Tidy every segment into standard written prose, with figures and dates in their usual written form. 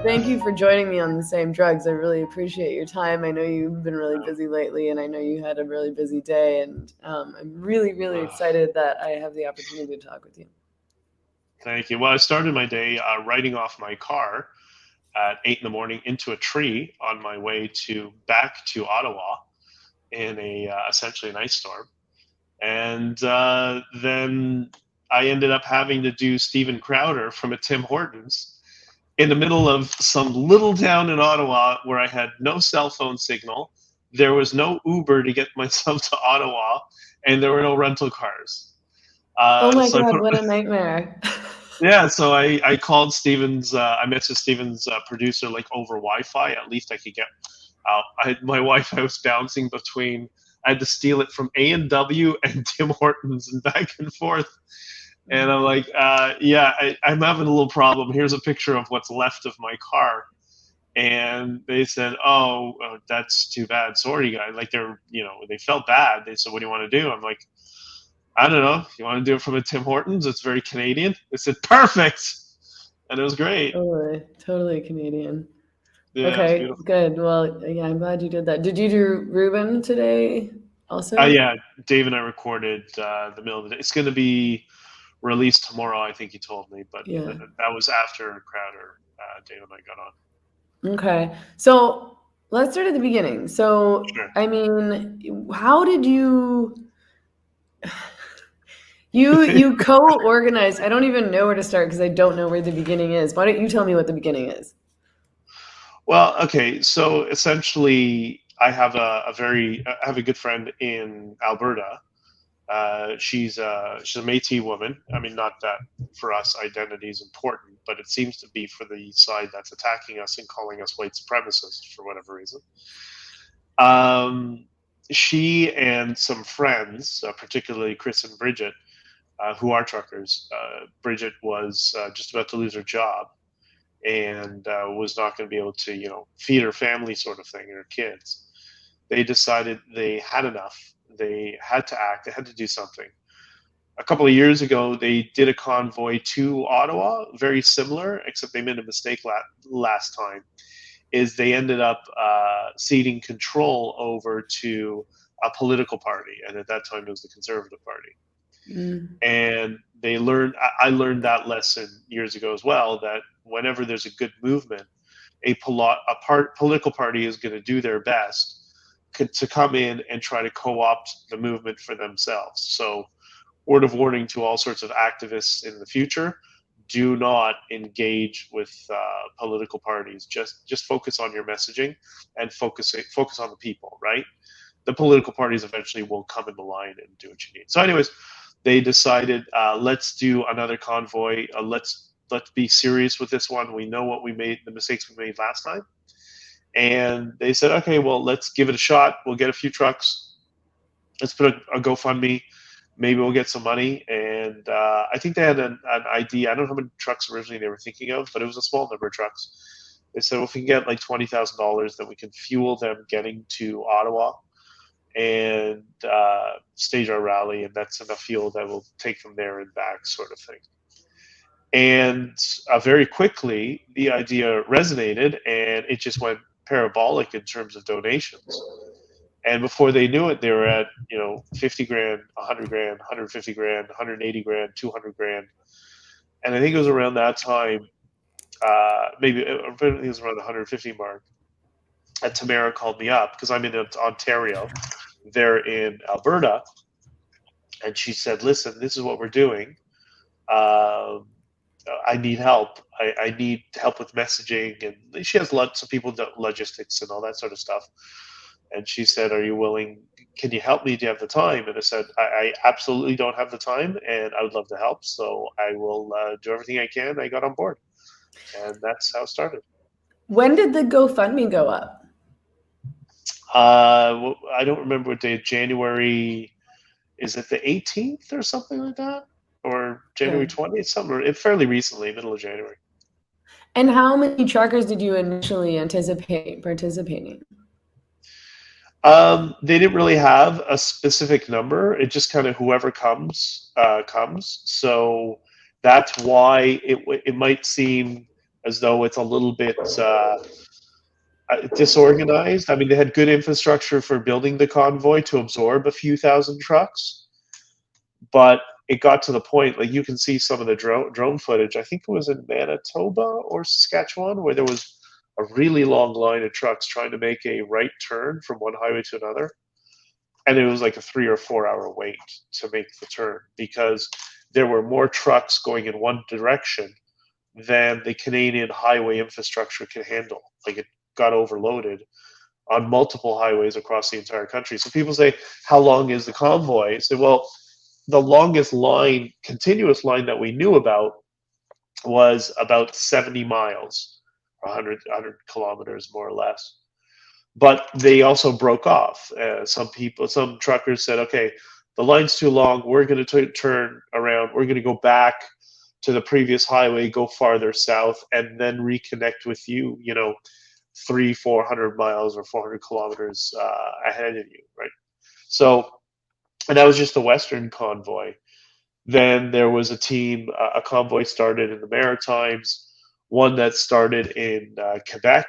Thank you for joining me on the same drugs. I really appreciate your time. I know you've been really busy lately, and I know you had a really busy day, and I'm really, really excited that I have the opportunity to talk with you. Thank you. Well, I started my day riding off my car at 8 in the morning into a tree on my way back to Ottawa in a essentially an ice storm, and then I ended up having to do Stephen Crowder from a Tim Hortons in the middle of some little town in Ottawa where I had no cell phone signal. There was no Uber to get myself to Ottawa, and there were no rental cars. Oh my So I God, put what a nightmare. Yeah, so I called Steven's. I messaged Steven's producer like over Wi-Fi. At least I could get out. My Wi-Fi was bouncing between. I had to steal it from A&W and Tim Hortons and back and forth. And I'm like, yeah, I'm having a little problem. Here's a picture of what's left of my car. And they said, oh, that's too bad. Sorry, guys. Like they felt bad. They said, what do you want to do? I'm like, I don't know. You want to do it from a Tim Hortons? It's very Canadian. They said, perfect. And it was great. Totally, totally Canadian. Yeah, it was Okay, beautiful. good. Well, yeah, I'm glad you did that. Did you do Ruben today also? Yeah, Dave and I recorded the middle of the day. It's going to be released tomorrow, I think he told me, but Yeah. that was after Crowder, Dave and I got on. Okay. So let's start at the beginning. So, Sure. I mean, how did you co-organize? I don't even know where to start because I don't know where the beginning is. Why don't you tell me what the beginning is? Well, okay. So essentially, I have a good friend in Alberta. She's a Métis woman. I mean, not that for us identity is important, but it seems to be for the side that's attacking us and calling us white supremacists for whatever reason. Um, she and some friends, particularly Chris and Bridget, who are truckers. Bridget was just about to lose her job and was not going to be able to, feed her family, sort of thing, and her kids. They decided they had enough. They had to act. They had to do something. A couple of years ago, they did a convoy to Ottawa, very similar, except they made a mistake last time. Is they ended up ceding control over to a political party, and at that time it was the Conservative Party. Mm. And I learned that lesson years ago as well, that whenever there's a good movement, political party is going to do their best to come in and try to co-opt the movement for themselves. So word of warning to all sorts of activists in the future: do not engage with political parties. Just focus on your messaging and focus on the people, right? The political parties eventually will come in the line and do what you need. So anyways, they decided, let's do another convoy. Let's be serious with this one. We know the mistakes we made last time. And they said, okay, well, let's give it a shot. We'll get a few trucks. Let's put a GoFundMe. Maybe we'll get some money. And I think they had an idea. I don't know how many trucks originally they were thinking of, but it was a small number of trucks. They said, well, if we can get like $20,000, then we can fuel them getting to Ottawa and stage our rally, and that's enough fuel that will take them there and back, sort of thing. And very quickly, the idea resonated, and it just went parabolic in terms of donations. And before they knew it, they were at 50 grand, 100 grand, 150 grand, 180 grand, 200 grand. And I think it was around that time, maybe it was around the 150 mark, that Tamara called me up, because I'm in Ontario, they're in Alberta, and she said, listen, this is what we're doing. I need help. I need help with messaging. And she has lots of people that logistics and all that sort of stuff. And she said, are you willing? Can you help me? Do you have the time? And I said, I absolutely don't have the time, and I would love to help. So I will do everything I can. I got on board. And that's how it started. When did the GoFundMe go up? I don't remember what day. January, is it the 18th or something like that? Or January Okay. 20th, somewhere fairly recently, middle of January. And how many truckers did you initially anticipate participating? They didn't really have a specific number. It just kind of whoever comes comes. So that's why it might seem as though it's a little bit disorganized. I mean, they had good infrastructure for building the convoy to absorb a few thousand trucks, but it got to the point, like you can see some of the drone footage. I think it was in Manitoba or Saskatchewan, where there was a really long line of trucks trying to make a right turn from one highway to another, and it was like a 3 or 4 hour wait to make the turn because there were more trucks going in one direction than the Canadian highway infrastructure could handle. Like, it got overloaded on multiple highways across the entire country. So people say, how long is the convoy? I say, well, the longest line, continuous line that we knew about was about 70 miles, 100 kilometers more or less. But they also broke off. Some truckers said, okay, the line's too long. We're going to turn around. We're going to go back to the previous highway, go farther south, and then reconnect with you, 400 miles or 400 kilometers ahead of you, right? So, and that was just the Western convoy. Then there was a convoy started in the Maritimes, one that started in Quebec.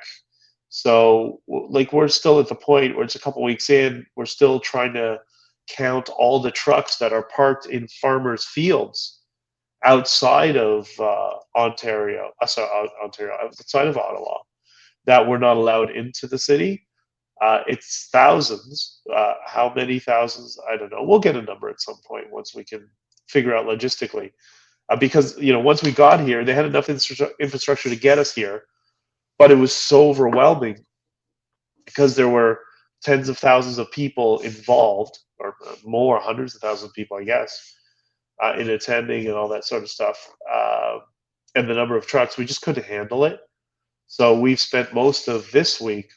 So, like, we're still at the point where it's a couple weeks in, we're still trying to count all the trucks that are parked in farmers' fields outside of Ontario, outside of Ottawa, that were not allowed into the city. It's thousands. How many thousands? I don't know. We'll get a number at some point once we can figure out logistically. Because once we got here, they had enough infrastructure to get us here, but it was so overwhelming because there were tens of thousands of people involved, or more, hundreds of thousands of people, I guess, in attending and all that sort of stuff. And the number of trucks, we just couldn't handle it. So we've spent most of this week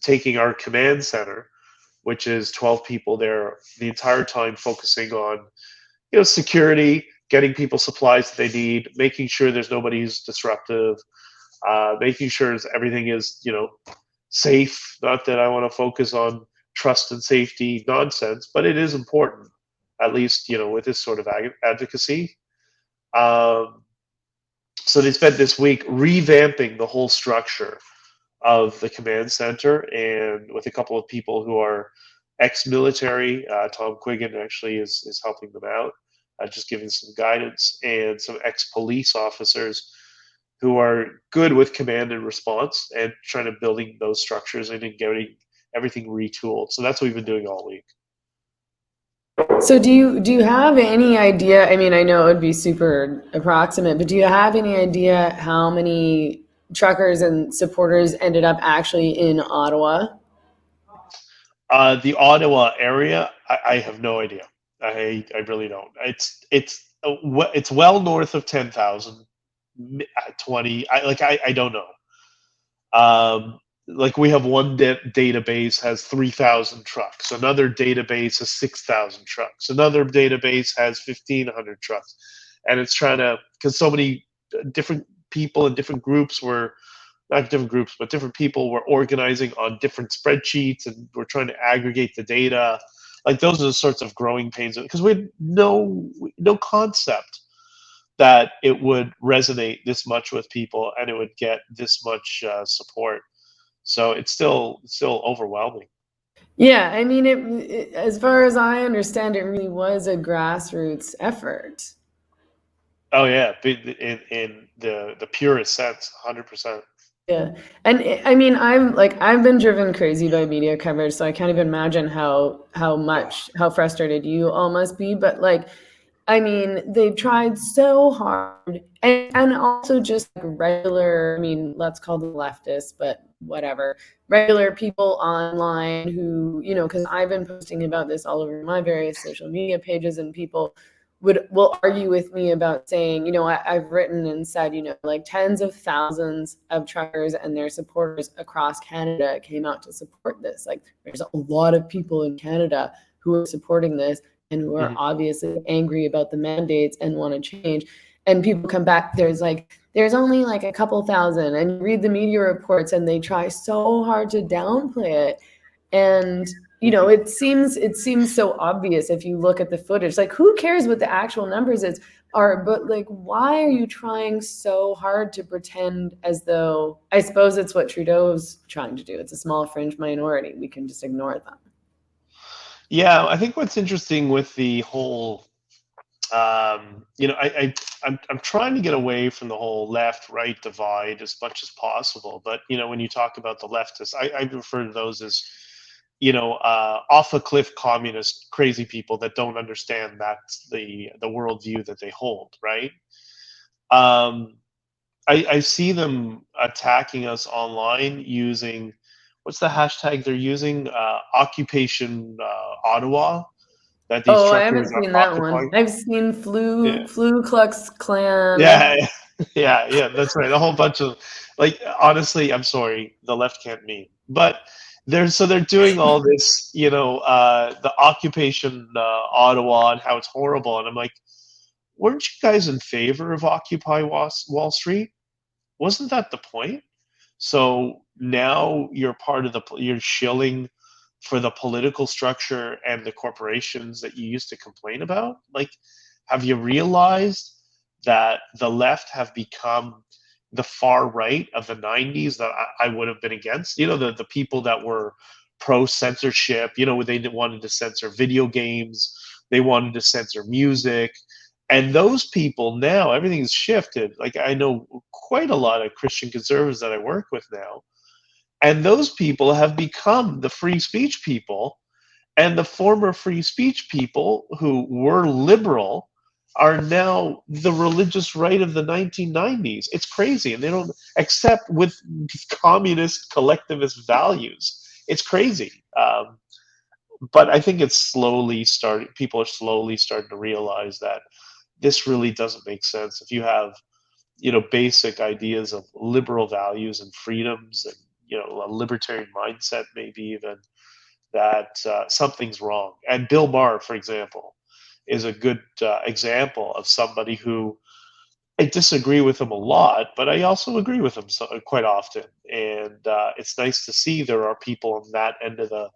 taking our command center, which is 12 people there, the entire time focusing on security, getting people supplies that they need, making sure there's nobody who's disruptive, making sure everything is safe. Not that I want to focus on trust and safety nonsense, but it is important, at least with this sort of advocacy. So they spent this week revamping the whole structure of the command center, and with a couple of people who are ex-military. Tom Quiggin actually is helping them out, just giving some guidance, and some ex-police officers who are good with command and response and trying to building those structures and getting everything retooled. So that's what we've been doing all week. So do you have any idea? I mean, I know it would be super approximate, but do you have any idea how many truckers and supporters ended up actually in Ottawa? The Ottawa area, I have no idea. I really don't. It's well north of 10,000, 20. I don't know. Like, we have one database has 3,000 trucks. Another database has 6,000 trucks. Another database has 1,500 trucks, and it's trying to, because so many different people and different groups were, not different groups, but different people were organizing on different spreadsheets, and we're trying to aggregate the data. Like, those are the sorts of growing pains, because we had no concept that it would resonate this much with people and it would get this much support. So it's still overwhelming. Yeah, I mean, as far as I understand, it really was a grassroots effort. Oh yeah, in the purest sense, 100%. Yeah, and I mean, I've been driven crazy by media coverage, so I can't even imagine how frustrated you all must be. But like, I mean, they've tried so hard, and also just like regular, I mean, let's call them leftists, but whatever, regular people online who, because I've been posting about this all over my various social media pages, and people will argue with me about saying, I've written and said, like tens of thousands of truckers and their supporters across Canada came out to support this. Like, there's a lot of people in Canada who are supporting this and who are obviously angry about the mandates and want to change. And people come back, there's only like a couple thousand, and you read the media reports and they try so hard to downplay it. And you know, it seems so obvious if you look at the footage. Like, who cares what the actual numbers are? But like, why are you trying so hard to pretend as though? I suppose it's what Trudeau's trying to do. It's a small fringe minority. We can just ignore them. Yeah, I think what's interesting with the whole, you know, I'm trying to get away from the whole left right divide as much as possible. But you know, when you talk about the leftists, I refer to those as, you know, off a cliff communist crazy people that don't understand that's the worldview that they hold, right? Um, I see them attacking us online using, what's the hashtag they're using? Occupation Ottawa, that these Oh, I truckers haven't are seen that one. occupying. I've seen Yeah, Flu Klux Klan. yeah, yeah. That's right. A whole bunch of, like, honestly, I'm sorry, the left can't meme, but they're doing all this, you know, the occupation Ottawa and how it's horrible, and I'm like, weren't you guys in favor of Occupy Wall Street? Wasn't that the point? So now you're part of you're shilling for the political structure and the corporations that you used to complain about. Like, have you realized that the left have become the far right of the 90s that I would have been against? You know, the people that were pro censorship, you know, they wanted to censor video games, they wanted to censor music, and those people now, everything's shifted. Like, I know quite a lot of Christian conservatives that I work with now, and those people have become the free speech people, and the former free speech people who were liberal are now the religious right of the 1990s. It's crazy, and they don't accept with communist collectivist values. It's crazy. But I think it's slowly starting. People are slowly starting to realize that this really doesn't make sense. If you have, you know, basic ideas of liberal values and freedoms, and, you know, a libertarian mindset, maybe even, that something's wrong. And Bill Maher, for example, is a good example of somebody who, I disagree with him a lot, but I also agree with him quite often. And it's nice to see there are people on that end of the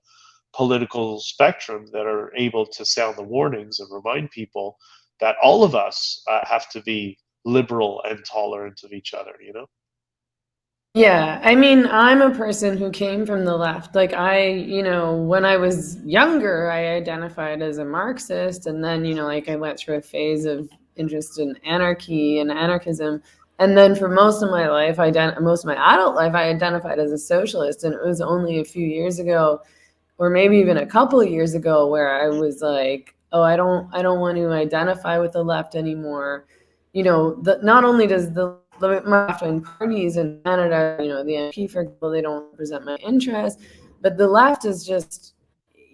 political spectrum that are able to sound the warnings and remind people that all of us have to be liberal and tolerant of each other, you know? Yeah, I mean, I'm a person who came from the left. Like, when I was younger, I identified as a Marxist, and then, like, I went through a phase of interest in anarchy and anarchism. And then for most of my life, most of my adult life, I identified as a socialist. And it was only a few years ago, or maybe even a couple of years ago, where I was like, oh, I don't want to identify with the left anymore. Not only does the left-wing parties in Canada, the NP, for example, they don't represent my interests, but the left is just,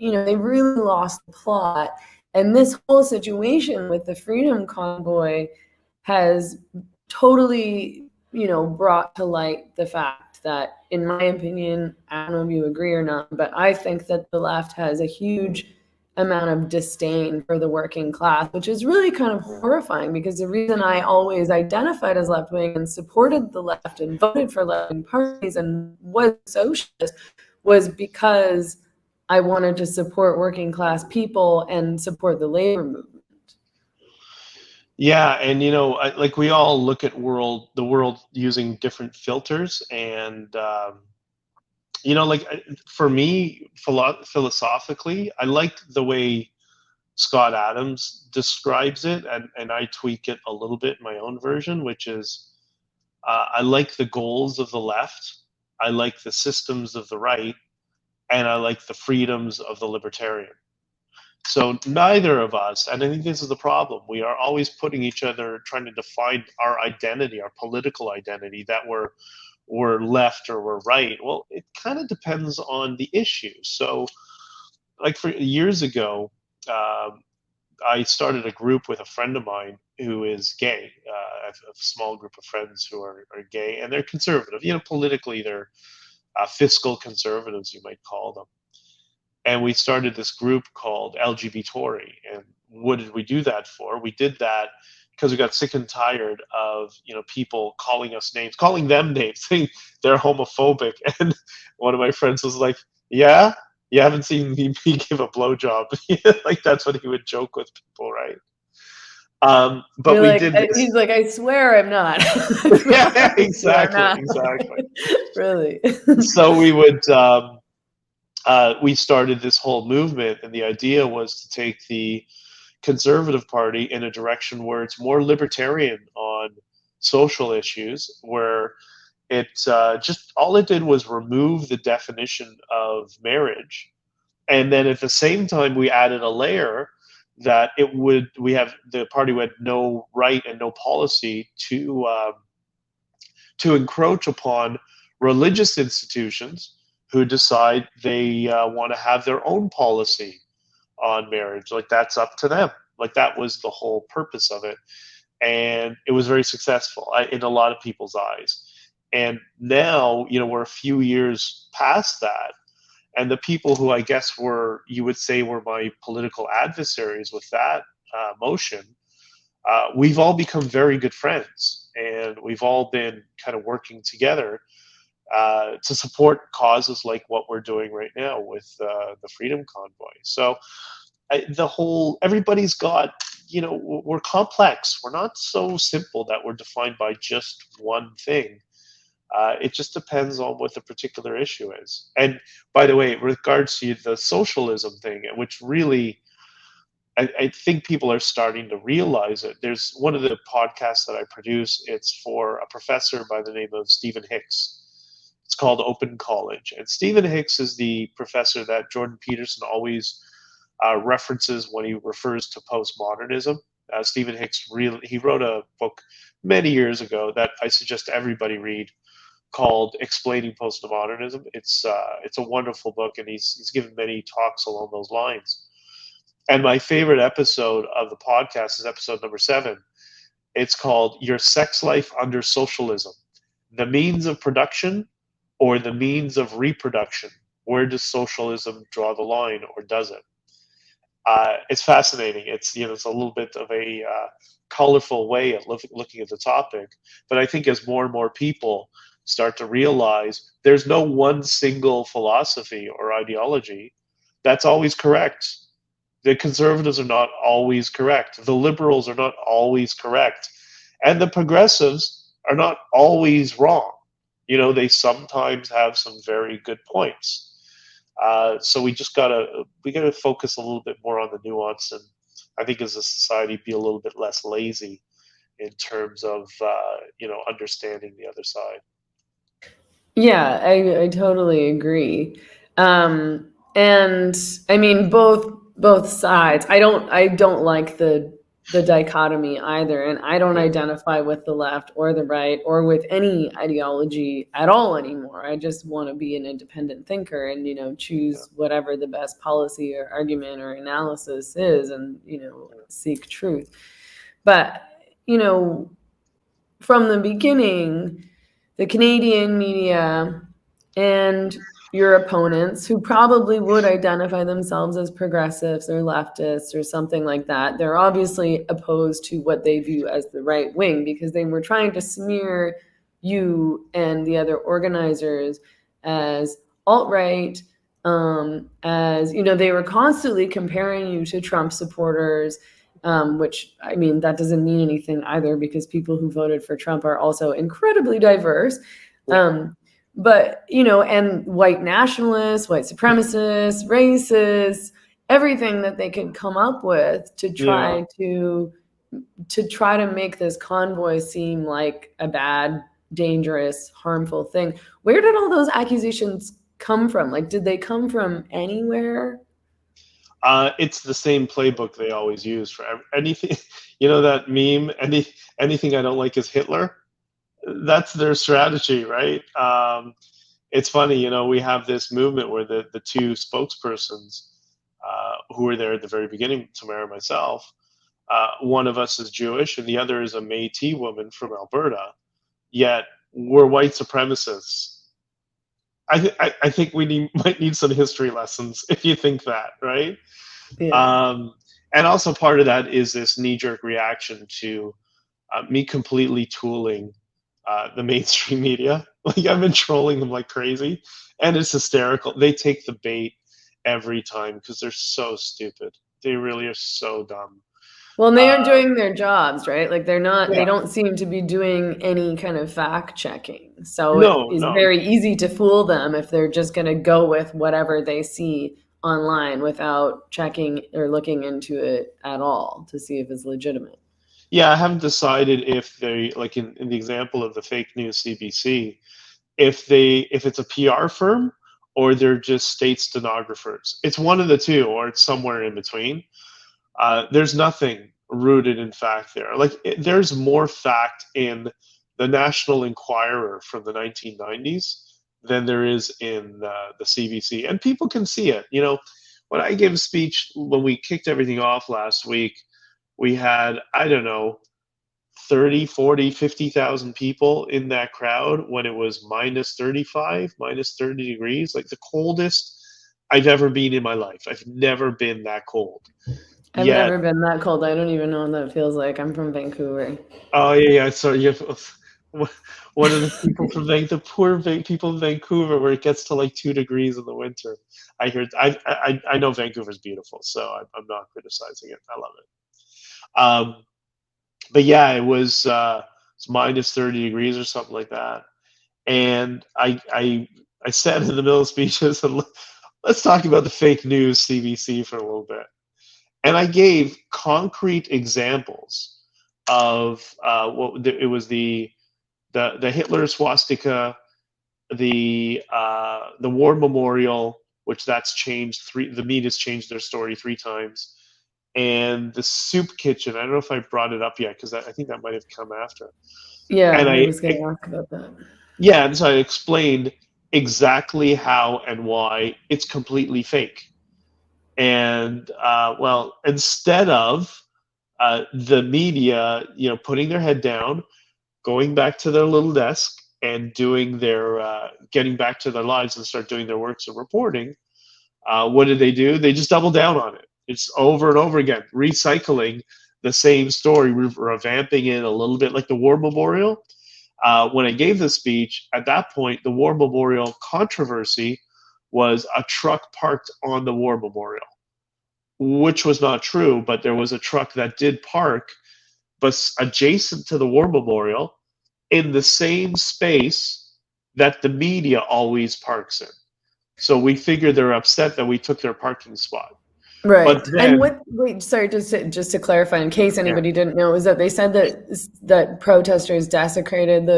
they really lost the plot. And this whole situation with the Freedom Convoy has totally, brought to light the fact that, in my opinion, I don't know if you agree or not, but I think that the left has a huge amount of disdain for the working class, which is really kind of horrifying, because the reason I always identified as left wing and supported the left and voted for left wing parties and was socialist was because I wanted to support working class people and support the labor movement. Yeah, and you know, like, we all look at the world using different filters, and you know, like, for me, philosophically, I like the way Scott Adams describes it, and I tweak it a little bit in my own version, which is, I like the goals of the left, I like the systems of the right, and I like the freedoms of the libertarian. So neither of us, and I think this is the problem, we are always putting each other, trying to define our identity, our political identity, that we're left or we're right. Well, it kind of depends on the issue. So, like, for years ago, um, I started a group with a friend of mine who is gay. I have a small group of friends who are gay, and they're conservative. You know, politically, they're fiscal conservatives, you might call them. And we started this group called LGBT Tory. And what did we do that for? We did that because we got sick and tired of, people calling us names, calling them names, saying they're homophobic. And one of my friends was like, "Yeah." You haven't seen me give a blowjob. Like that's what he would joke with people, right? But You're we like, did this. he's like, I swear I'm not. I Yeah, promise you I'm exactly, not. exactly. Really. So we started this whole movement, and the idea was to take the Conservative Party in a direction where it's more libertarian on social issues, where it just all it did was remove the definition of marriage, and then at the same time we added a layer that we have the party who had no right and no policy to encroach upon religious institutions who decide they want to have their own policy on marriage. Like that's up to them. Like that was the whole purpose of it, and it was very successful in a lot of people's eyes. And now, we're a few years past that, and the people who I guess you would say were my political adversaries with that motion, we've all become very good friends, and we've all been kind of working together to support causes like what we're doing right now with the Freedom Convoy. So everybody's got, we're complex. We're not so simple that we're defined by just one thing. It just depends on what the particular issue is. And by the way, in regards to the socialism thing, which really, I think people are starting to realize it. There's one of the podcasts that I produce. It's for a professor by the name of Stephen Hicks. It's called Open College. And Stephen Hicks is the professor that Jordan Peterson always references when he refers to postmodernism. Stephen Hicks he wrote a book many years ago that I suggest everybody read, called Explaining Postmodernism. It's a wonderful book, and he's given many talks along those lines. And my favorite episode of the podcast is episode number 7. It's called Your Sex Life Under Socialism: The Means of Production or the Means of Reproduction. Where does socialism draw the line, or does it? It's fascinating. It's it's a little bit of a colorful way of looking at the topic. But I think as more and more people start to realize there's no one single philosophy or ideology that's always correct. The conservatives are not always correct. The liberals are not always correct. And the progressives are not always wrong. They sometimes have some very good points. So we gotta focus a little bit more on the nuance, and I think as a society be a little bit less lazy in terms of understanding the other side. Yeah, I totally agree. And I mean both sides. I don't like the dichotomy either, and I don't identify with the left or the right or with any ideology at all anymore. I just want to be an independent thinker and choose whatever the best policy or argument or analysis is, and seek truth. But from the beginning, the Canadian media and your opponents, who probably would identify themselves as progressives or leftists or something like that, they're obviously opposed to what they view as the right wing, because they were trying to smear you and the other organizers as alt-right, as they were constantly comparing you to Trump supporters. Which, I mean, that doesn't mean anything either, because people who voted for Trump are also incredibly diverse. But, and white nationalists, white supremacists, racists, everything that they could come up with to try to make this convoy seem like a bad, dangerous, harmful thing. Where did all those accusations come from? Like, did they come from anywhere? It's the same playbook they always use for anything. That meme, anything I don't like is Hitler. That's their strategy, right? It's funny, we have this movement where the two spokespersons who were there at the very beginning, Tamara and myself, one of us is Jewish and the other is a Métis woman from Alberta, yet we're white supremacists. I think we might need some history lessons if you think that, right? Yeah. And also part of that is this knee-jerk reaction to me completely tooling the mainstream media. Like I've been trolling them like crazy, and it's hysterical. They take the bait, every time because they're so stupid. They really are so dumb. Well, and they aren't doing their jobs, right? Like they Yeah. don't seem to be doing any kind of fact checking. So it No, is no. very easy to fool them if they're just going to go with whatever they see online without checking or looking into it at all to see if it's legitimate. Yeah, I haven't decided if they, like in the example of the fake news CBC, if it's a PR firm or they're just state stenographers. It's one of the two, or it's somewhere in between. There's nothing rooted in fact there. Like there's more fact in the National Enquirer from the 1990s than there is in the CBC, and people can see it. You know, when I gave a speech when we kicked everything off last week, we had, I don't know, 30, 40, 50,000 people in that crowd when it was minus 35, minus 30 degrees, like the coldest I've ever been in my life. I've never been that cold. I've Yet, never been that cold. I don't even know what that feels like. I'm from Vancouver. oh yeah, yeah. So you have one of the people from the poor people in Vancouver, where it gets to like 2 degrees in the winter. I hear. I know Vancouver's beautiful, so I'm not criticizing it. I love it. But yeah, it's minus 30 degrees or something like that. And I said in the middle of speeches, let's talk about the fake news CBC for a little bit. And I gave concrete examples of it was the Hitler swastika, the war memorial, which that's changed the media's changed their story 3 times, and the soup kitchen. I don't know if I brought it up yet because I think that might have come after. Yeah, And I was going to ask about that. yeah, and so I explained exactly how and why it's completely fake. And well, instead of the media, putting their head down, going back to their little desk and doing their getting back to their lives and start doing their works of reporting, what did they do? They just double down on it. It's over and over again, recycling the same story, revamping it a little bit, like the war memorial. When I gave the speech, at that point, the war memorial controversy was a truck parked on the war memorial, which was not true, but there was a truck that did park, but adjacent to the war memorial in the same space that the media always parks in. So we figured they're upset that we took their parking spot. But Right. And then, wait, sorry, just to clarify, in case yeah, anybody didn't know, is that they said that protesters desecrated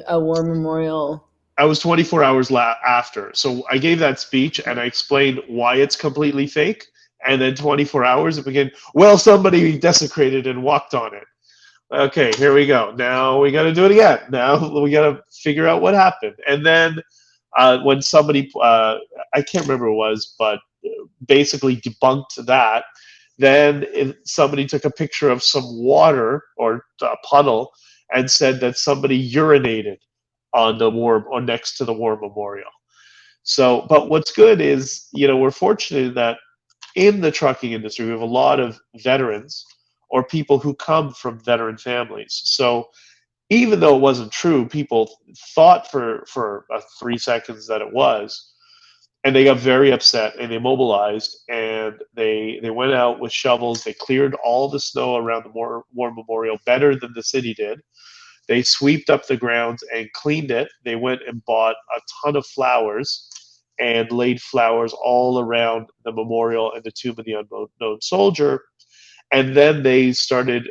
a war memorial. I was 24 hours after. So I gave that speech and I explained why it's completely fake. And then 24 hours, it began, well, somebody desecrated and walked on it. Okay, here we go. Now we got to do it again. Now we got to figure out what happened. And then when somebody, I can't remember who it was, but basically debunked that. Then somebody took a picture of some water or a puddle and said that somebody urinated on the war or next to the war memorial. So, but what's good is, we're fortunate that in the trucking industry, we have a lot of veterans or people who come from veteran families. So even though it wasn't true, people thought for 3 seconds that it was, and they got very upset and they mobilized and they went out with shovels. They cleared all the snow around the war memorial better than the city did. They swept up the grounds and cleaned it. They went and bought a ton of flowers and laid flowers all around the memorial and the tomb of the unknown soldier. And then they started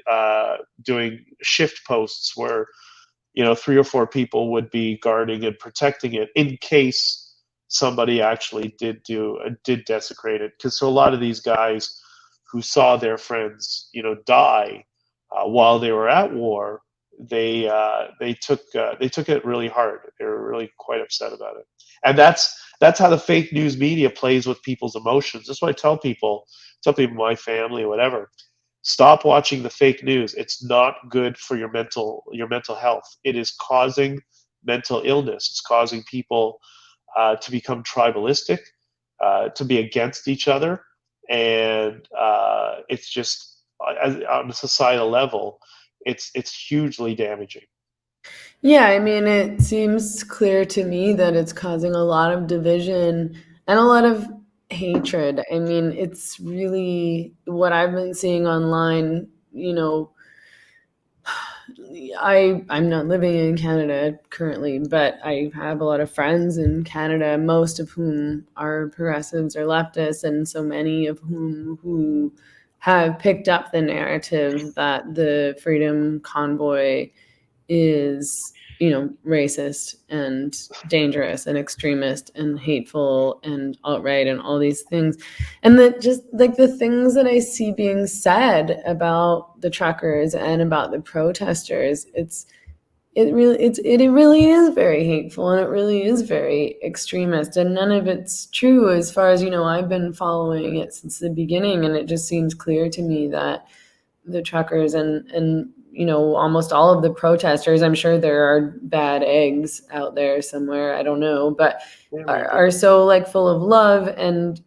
doing shift posts where 3 or 4 people would be guarding and protecting it in case somebody actually did desecrate it. Because so a lot of these guys who saw their friends die while they were at war, they took it really hard. They were really quite upset about it, and that's how the fake news media plays with people's emotions. That's what I tell people, my family, whatever. Stop watching the fake news. It's not good for your mental health. It is causing mental illness. It's causing people to become tribalistic, to be against each other, and it's just on a societal level, it's hugely damaging. Yeah, I mean, it seems clear to me that it's causing a lot of division and a lot of hatred. I mean, it's really what I've been seeing online. I'm not living in Canada currently, but I have a lot of friends in Canada, most of whom are progressives or leftists, and so many of whom who have picked up the narrative that the Freedom Convoy is, racist and dangerous and extremist and hateful and alt-right and all these things. And that just like the things that I see being said about the truckers and about the protesters, it really is very hateful, and it really is very extremist, and none of it's true as far as, I've been following it since the beginning, and it just seems clear to me that the truckers and almost all of the protesters, I'm sure there are bad eggs out there somewhere, I don't know, but are so like full of love and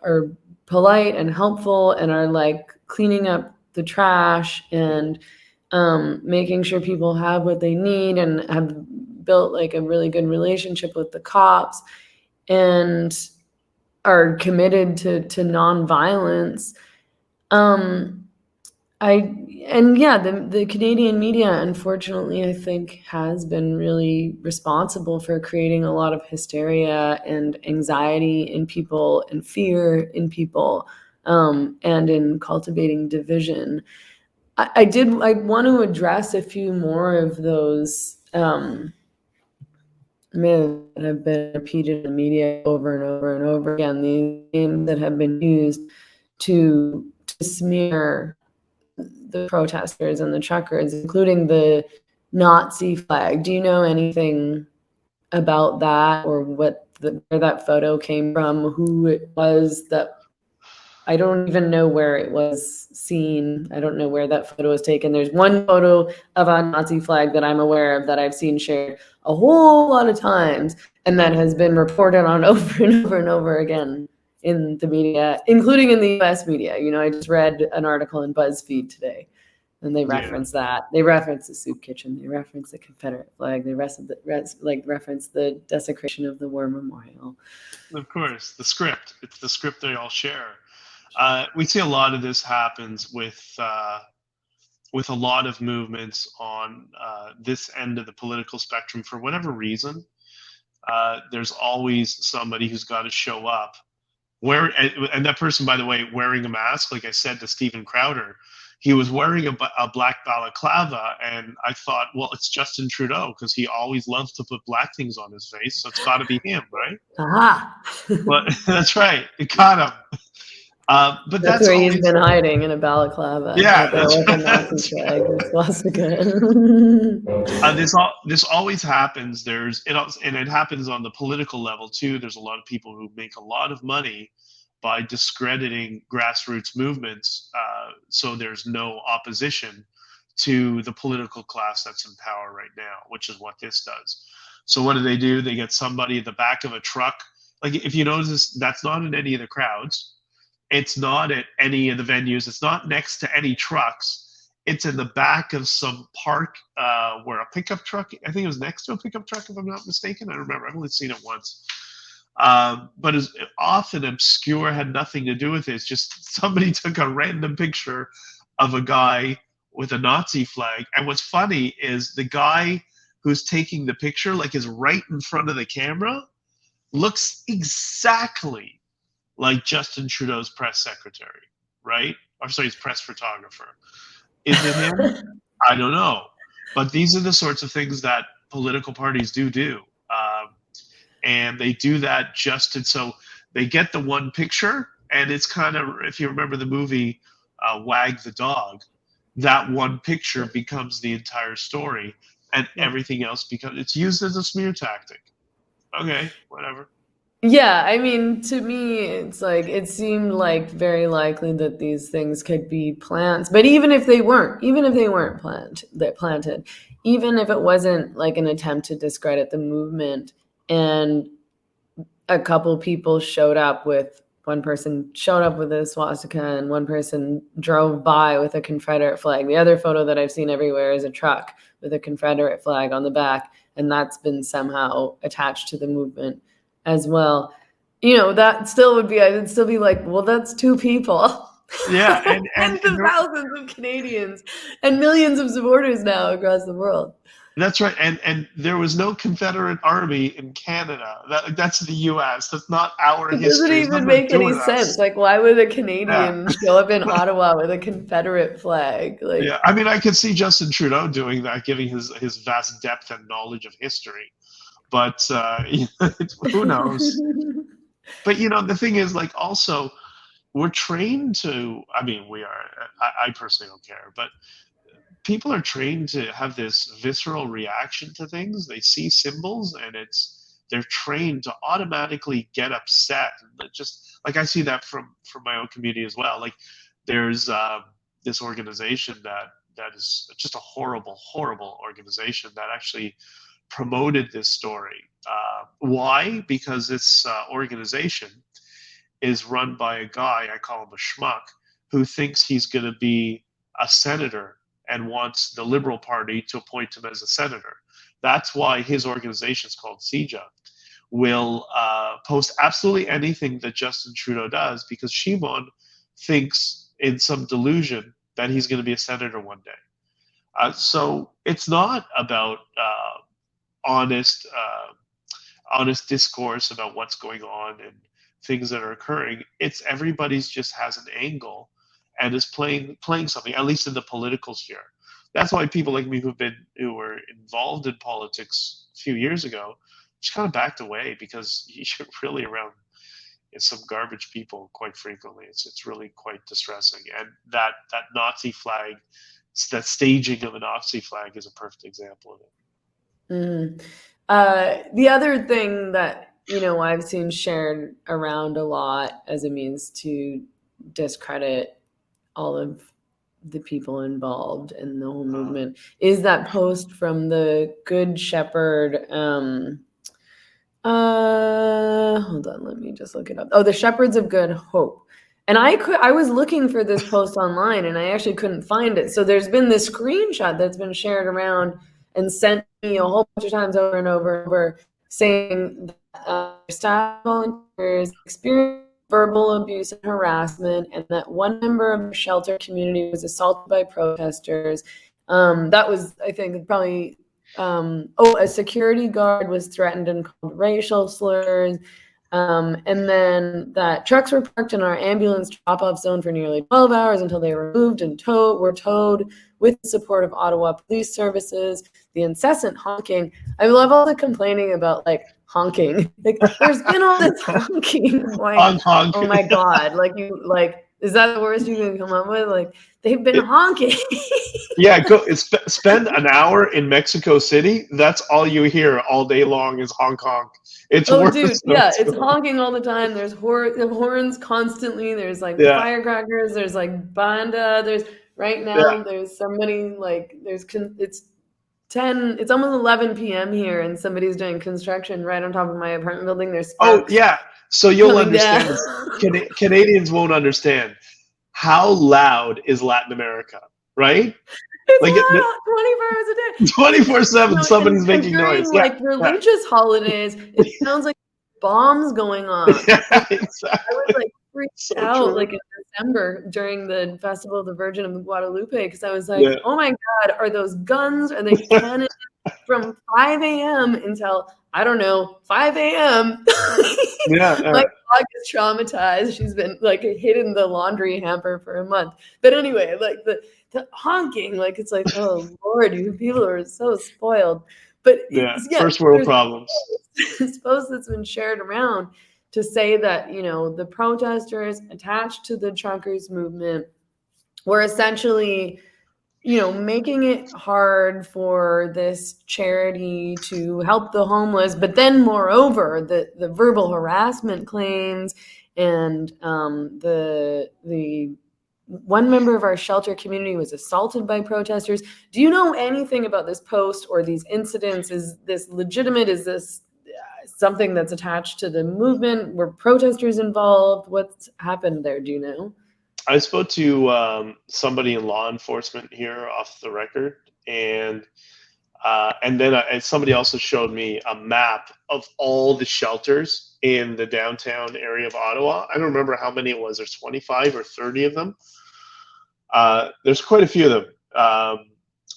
are polite and helpful and are like cleaning up the trash and making sure people have what they need and have built like a really good relationship with the cops and are committed to nonviolence. The Canadian media, unfortunately, I think has been really responsible for creating a lot of hysteria and anxiety in people and fear in people, and in cultivating division. I want to address a few more of those myths that have been repeated in the media over and over and over again. These names that have been used to smear the protesters and the truckers, including the Nazi flag. Do you know anything about that, or where that photo came from, who it was that I don't even know where it was seen. I don't know where that photo was taken. There's one photo of a Nazi flag that I'm aware of that I've seen shared a whole lot of times, and that has been reported on over and over and over again in the media, including in the US media. I just read an article in BuzzFeed today, and they reference that. They reference the soup kitchen. They reference the Confederate flag. They reference the desecration of the war memorial. Of course, the script. It's the script they all share. We see a lot of this happens with a lot of movements on this end of the political spectrum for whatever reason. There's always somebody who's got to show up. And that person, by the way, wearing a mask, like I said to Stephen Crowder, he was wearing a black balaclava, and I thought, well, it's Justin Trudeau because he always loves to put black things on his face, so it's got to be him, right? Aha! But that's right, it caught him. But that's where he's been hiding, in a balaclava. Yeah, that's with a Nazi flag, swastika. This always happens. And it happens on the political level too. There's a lot of people who make a lot of money by discrediting grassroots movements, so there's no opposition to the political class that's in power right now, which is what this does. So what do? They get somebody at the back of a truck. Like, if you notice, that's not in any of the crowds. It's not at any of the venues. It's not next to any trucks. It's in the back of some park where a pickup truck, I think it was next to a pickup truck, if I'm not mistaken. I don't remember. I've only seen it once. But it's often obscure, had nothing to do with it. It's just somebody took a random picture of a guy with a Nazi flag. And what's funny is the guy who's taking the picture, like, is right in front of the camera, looks exactly like Justin Trudeau's press secretary, right? Or sorry, his press photographer. Is it him? I don't know. But these are the sorts of things that political parties do. And they do that so they get the one picture, and it's kind of, if you remember the movie Wag the Dog, that one picture becomes the entire story, and everything else it's used as a smear tactic. Okay, whatever. Yeah, I mean, to me, it's like, it seemed like very likely that these things could be plants. But even if they weren't planted, even if it wasn't like an attempt to discredit the movement, and a couple people one person showed up with a swastika, and one person drove by with a Confederate flag. The other photo that I've seen everywhere is a truck with a Confederate flag on the back, and that's been somehow attached to the movement as well. you know, that still would be, I would still be like, well, that's two people. Yeah, and Tens of thousands of Canadians and millions of supporters now across the world. that's right. And there was no Confederate Army in Canada. That's the U.S. That's not our It doesn't history. It's even nothing to make do any with sense. us. Like, why would a Yeah. Canadian show up in Ottawa with a Confederate flag? Like, Yeah, I mean, I could see Justin Trudeau doing that, giving his vast depth and knowledge of history. But who knows? But the thing is, like, also we're trained to. I mean, we are. I personally don't care, but people are trained to have this visceral reaction to things. They see symbols, and they're trained to automatically get upset. Just like I see that from my own community as well. Like, there's this organization that is just a horrible, horrible organization that actually promoted this story. Why? Because this organization is run by a guy, I call him a schmuck, who thinks he's going to be a senator and wants the Liberal Party to appoint him as a senator. That's why his organization is called CIJA. Will post absolutely anything that Justin Trudeau does because Shimon thinks in some delusion that he's going to be a senator one day. So it's not about honest discourse about what's going on and things that are occurring. It's everybody's just has an angle and is playing something, at least in the political sphere. That's why people like me who were involved in politics a few years ago just kind of backed away, because you're really around some garbage people quite frequently. It's really quite distressing. And that Nazi flag, that staging of a Nazi flag, is a perfect example of it. Mm-hmm. The other thing that I've seen shared around a lot as a means to discredit all of the people involved in the whole movement is that post from the Good Shepherd. Hold on, let me just look it up. Oh, the Shepherds of Good Hope. And I was looking for this post online and I actually couldn't find it. So there's been this screenshot that's been shared around and sent me a whole bunch of times over and over and over, saying that staff volunteers experienced verbal abuse and harassment, and that one member of the shelter community was assaulted by protesters. That was, I think, probably a security guard was threatened and called racial slurs. And then that trucks were parked in our ambulance drop-off zone for nearly 12 hours until they were moved and were towed with the support of Ottawa police services. The incessant honking. I love all the complaining about like honking. Like, there's been all this honking. Like, honk. Oh my God. Is that the worst you can come up with? Like, they've been honking. Yeah, spend an hour in Mexico City. That's all you hear all day long is honk honk. It's dude, yeah, it's honking all the time. There's horns constantly. There's like firecrackers. There's like banda. There's right now. There's somebody like it's 10. It's almost 11 p.m. here, and somebody's doing construction right on top of my apartment building. There's sparks. Oh yeah, so you'll understand. Canadians won't understand how loud is Latin America, right? It's like loud, 24 hours a day. 24/7, somebody's making noise. Like religious holidays, it sounds like bombs going on. Yeah, exactly. I was like freaked out like in December during the Festival of the Virgin of Guadalupe, because I was like, oh my God, are those guns? Are they cannons? From 5 a.m. until, I don't know, 5 a.m. My dog is traumatized. She's been like hid in the laundry hamper for a month. But anyway, like the honking, like it's like, oh Lord, you people are so spoiled. But first world problems. This post that's been shared around to say that the protesters attached to the truckers movement were essentially making it hard for this charity to help the homeless, but then moreover, the verbal harassment claims and the one member of our shelter community was assaulted by protesters. Do you know anything about this post or these incidents? Is this legitimate? Is this something that's attached to the movement? Were protesters involved? What's happened there? Do you know? I spoke to somebody in law enforcement here off the record, and And then somebody also showed me a map of all the shelters in the downtown area of Ottawa. I don't remember how many it was. There's 25 or 30 of them. There's quite a few of them,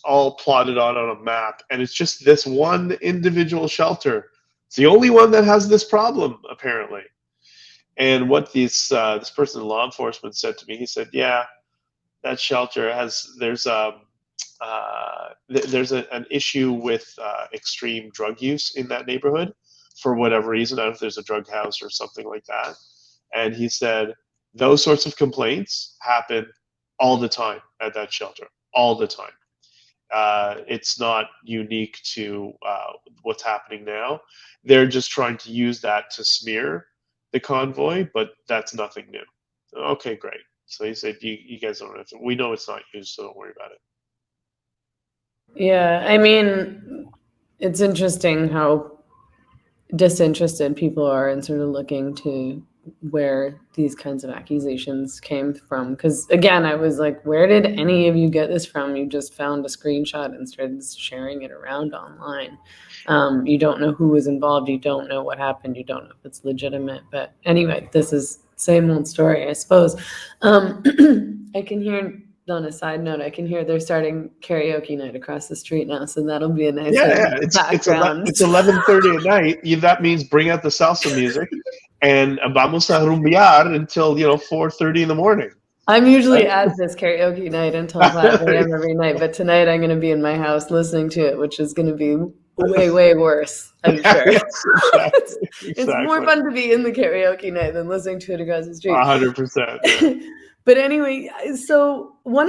all plotted out on a map. And it's just this one individual shelter. It's the only one that has this problem, apparently. And what this person in law enforcement said to me, he said, yeah, that shelter there's an issue with extreme drug use in that neighborhood for whatever reason. I don't know if there's a drug house or something like that. And he said those sorts of complaints happen all the time at that shelter, all the time. It's not unique to what's happening now. They're just trying to use that to smear the convoy, but that's nothing new. Okay, great. So he said, you guys don't have to, we know it's not used, so don't worry about it. Yeah, I mean, it's interesting how disinterested people are in sort of looking to where these kinds of accusations came from. Because again, I was like, where did any of you get this from? You just found a screenshot and started sharing it around online. You don't know who was involved. You don't know what happened. You don't know if it's legitimate. But anyway, this is same old story, I suppose. I can hear, on a side note, I can hear they're starting karaoke night across the street now, so that'll be a nice background. It's 11:30 at night. That means bring out the salsa music, and vamos a rumbear until 4:30 in the morning. I'm usually at this karaoke night until 5 a.m. every night, but tonight I'm going to be in my house listening to it, which is going to be way worse, I'm sure. Exactly. It's more fun to be in the karaoke night than listening to it across the street. 100%. Yeah. But anyway, so one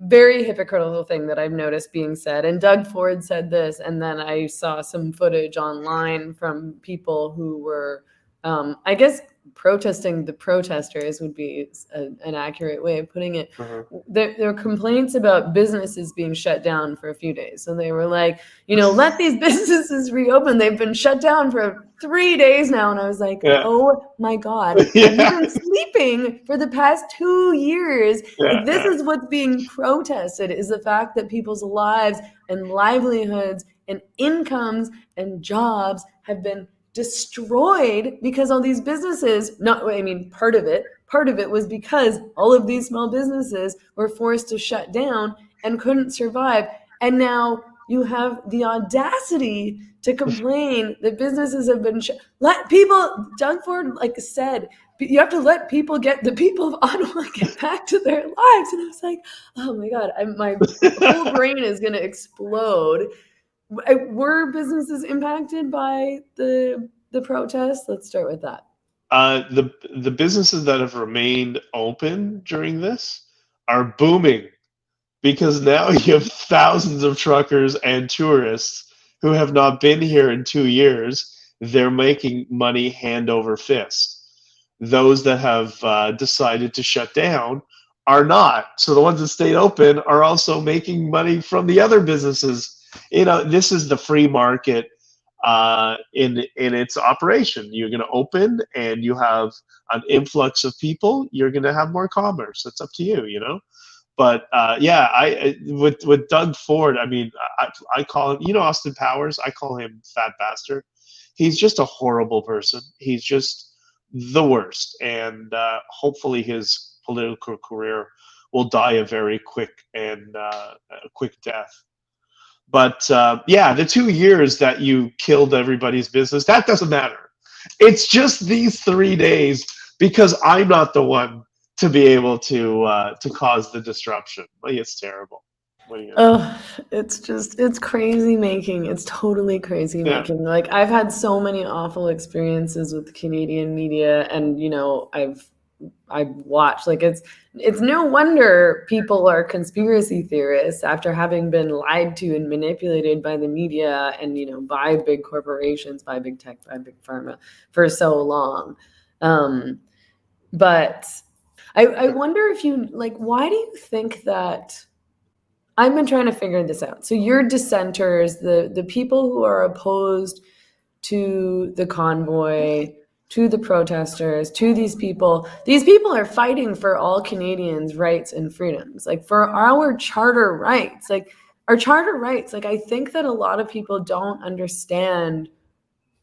very hypocritical thing that I've noticed being said, and Doug Ford said this, and then I saw some footage online from people who were, I guess, protesting the protesters would be an accurate way of putting it. Mm-hmm. There were complaints about businesses being shut down for a few days. So they were like, let these businesses reopen. They've been shut down for 3 days now. And I was like, oh my God, Yeah. have you been sleeping for the past 2 years? Yeah. Like, this is what's being protested, is the fact that people's lives and livelihoods and incomes and jobs have been destroyed because all these businesses, part of it was because all of these small businesses were forced to shut down and couldn't survive. And now you have the audacity to complain that businesses have been let people, Doug Ford said, you have to let the people of Ottawa get back to their lives. And I was like, oh my God, my whole brain is going to explode. Were businesses impacted by the protests? Let's start with that. The businesses that have remained open during this are booming, because now you have thousands of truckers and tourists who have not been here in 2 years. They're making money hand over fist. Those that have decided to shut down are not. So the ones that stayed open are also making money from the other businesses. This is the free market in its operation. You're going to open and you have an influx of people. You're going to have more commerce. It's up to you, But with Doug Ford, I call him, Austin Powers, I call him Fat Bastard. He's just a horrible person. He's just the worst. And hopefully his political career will die a very quick death. But the 2 years that you killed everybody's business, that doesn't matter. It's just these 3 days, because I'm not the one to be able to cause the disruption. It's terrible. It's crazy making. It's totally crazy making. I've had so many awful experiences with Canadian media, and I've watched, it's no wonder people are conspiracy theorists after having been lied to and manipulated by the media and by big corporations, by big tech, by big pharma for so long. But I wonder if why do you think that? I've been trying to figure this out. So your dissenters, the people who are opposed to the convoy, to the protesters, to these people. These people are fighting for all Canadians' rights and freedoms, like for our charter rights, like our charter rights. Like I think that a lot of people don't understand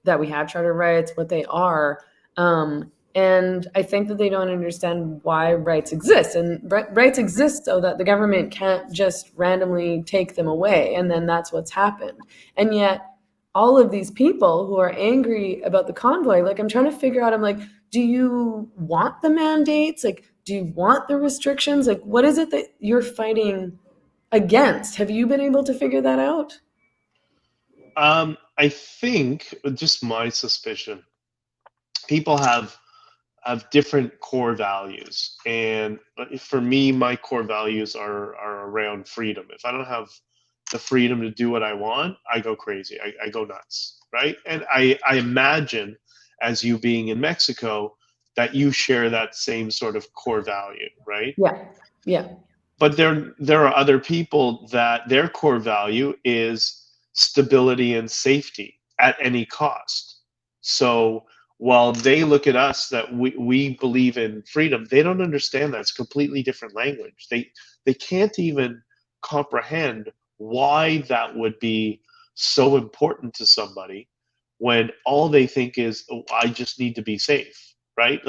that we have charter rights, what they are. And I think that they don't understand why rights exist. And rights exist so that the government can't just randomly take them away. And then that's what's happened. And yet, all of these people who are angry about the convoy, like I'm trying to figure out, I'm like, do you want the mandates? Like, do you want the restrictions? Like, what is it that you're fighting against? Have you been able to figure that out? I think, just my suspicion, people have different core values, and for me, my core values are around freedom. If I don't have the freedom to do what I want, I go crazy. I go nuts, right? And I imagine, as you being in Mexico, that you share that same sort of core value, right? Yeah. Yeah. But there are other people that their core value is stability and safety at any cost. So while they look at us that we believe in freedom, they don't understand that. It's completely different language. They can't even comprehend why that would be so important to somebody when all they think is, oh, I just need to be safe, right?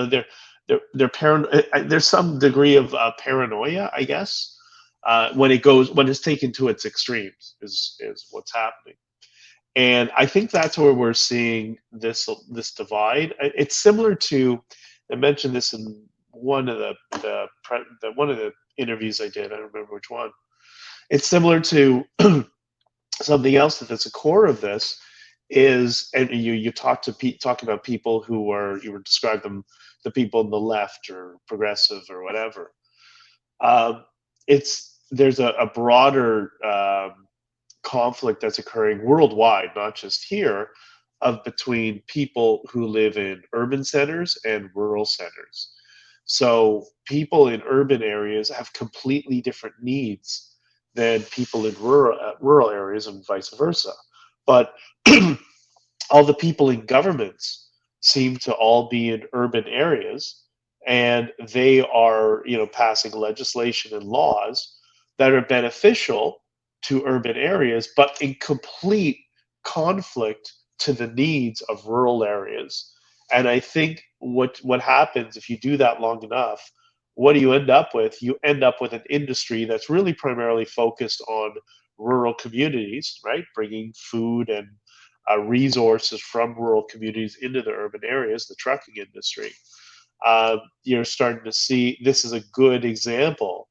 There's some degree of paranoia, I guess, when it's taken to its extremes is what's happening. And I think that's where we're seeing this divide. It's similar to, I mentioned this in one of the interviews I did. I don't remember which one. It's similar to something else that's a core of this is, and you talk about people who are, you would describe them, the people on the left or progressive or whatever. There's a broader conflict that's occurring worldwide, not just here, of between people who live in urban centers and rural centers. So people in urban areas have completely different needs than people in rural areas, and vice versa. But all the people in governments seem to all be in urban areas, and they are, passing legislation and laws that are beneficial to urban areas, but in complete conflict to the needs of rural areas. And I think what happens if you do that long enough, what do you end up with? You end up with an industry that's really primarily focused on rural communities, right? Bringing food and resources from rural communities into the urban areas, the trucking industry. You're starting to see, this is a good example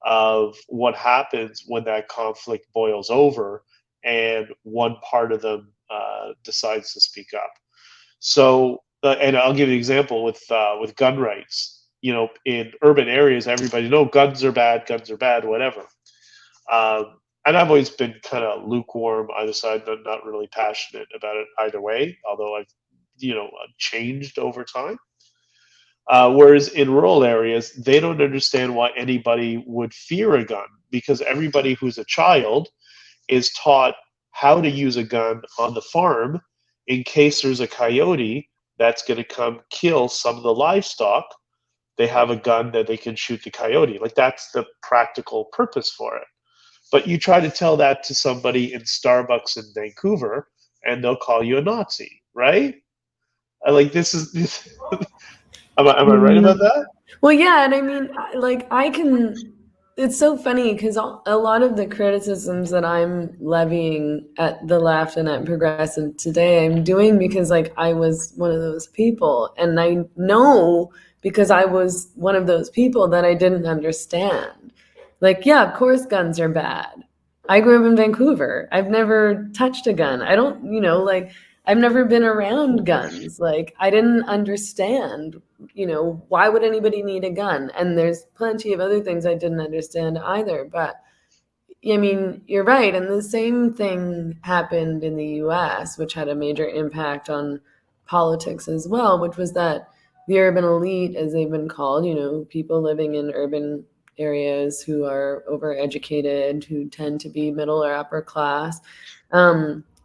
of what happens when that conflict boils over and one part of them decides to speak up. So, and I'll give you an example with gun rights. In urban areas, everybody know guns are bad, whatever. And I've always been kind of lukewarm either side, not really passionate about it either way. Although I've changed over time. Whereas in rural areas, they don't understand why anybody would fear a gun, because everybody who's a child is taught how to use a gun on the farm in case there's a coyote that's going to come kill some of the livestock. They have a gun that they can shoot the coyote. Like, that's the practical purpose for it. But you try to tell that to somebody in Starbucks in Vancouver, and they'll call you a Nazi, right? Like, this is. Am I right about that? Well, yeah, and I mean, like, I can. It's so funny because a lot of the criticisms that I'm levying at the left and at progressive today, I'm doing because, like, I was one of those people, and I know because I was one of those people that I didn't understand. Like, yeah, of course, guns are bad. I grew up in Vancouver. I've never touched a gun. I don't, like, I've never been around guns. Like, I didn't understand, why would anybody need a gun? And there's plenty of other things I didn't understand either. But I mean, you're right. And the same thing happened in the US, which had a major impact on politics as well, which was that the urban elite, as they've been called, people living in urban areas who are overeducated, who tend to be middle or upper class,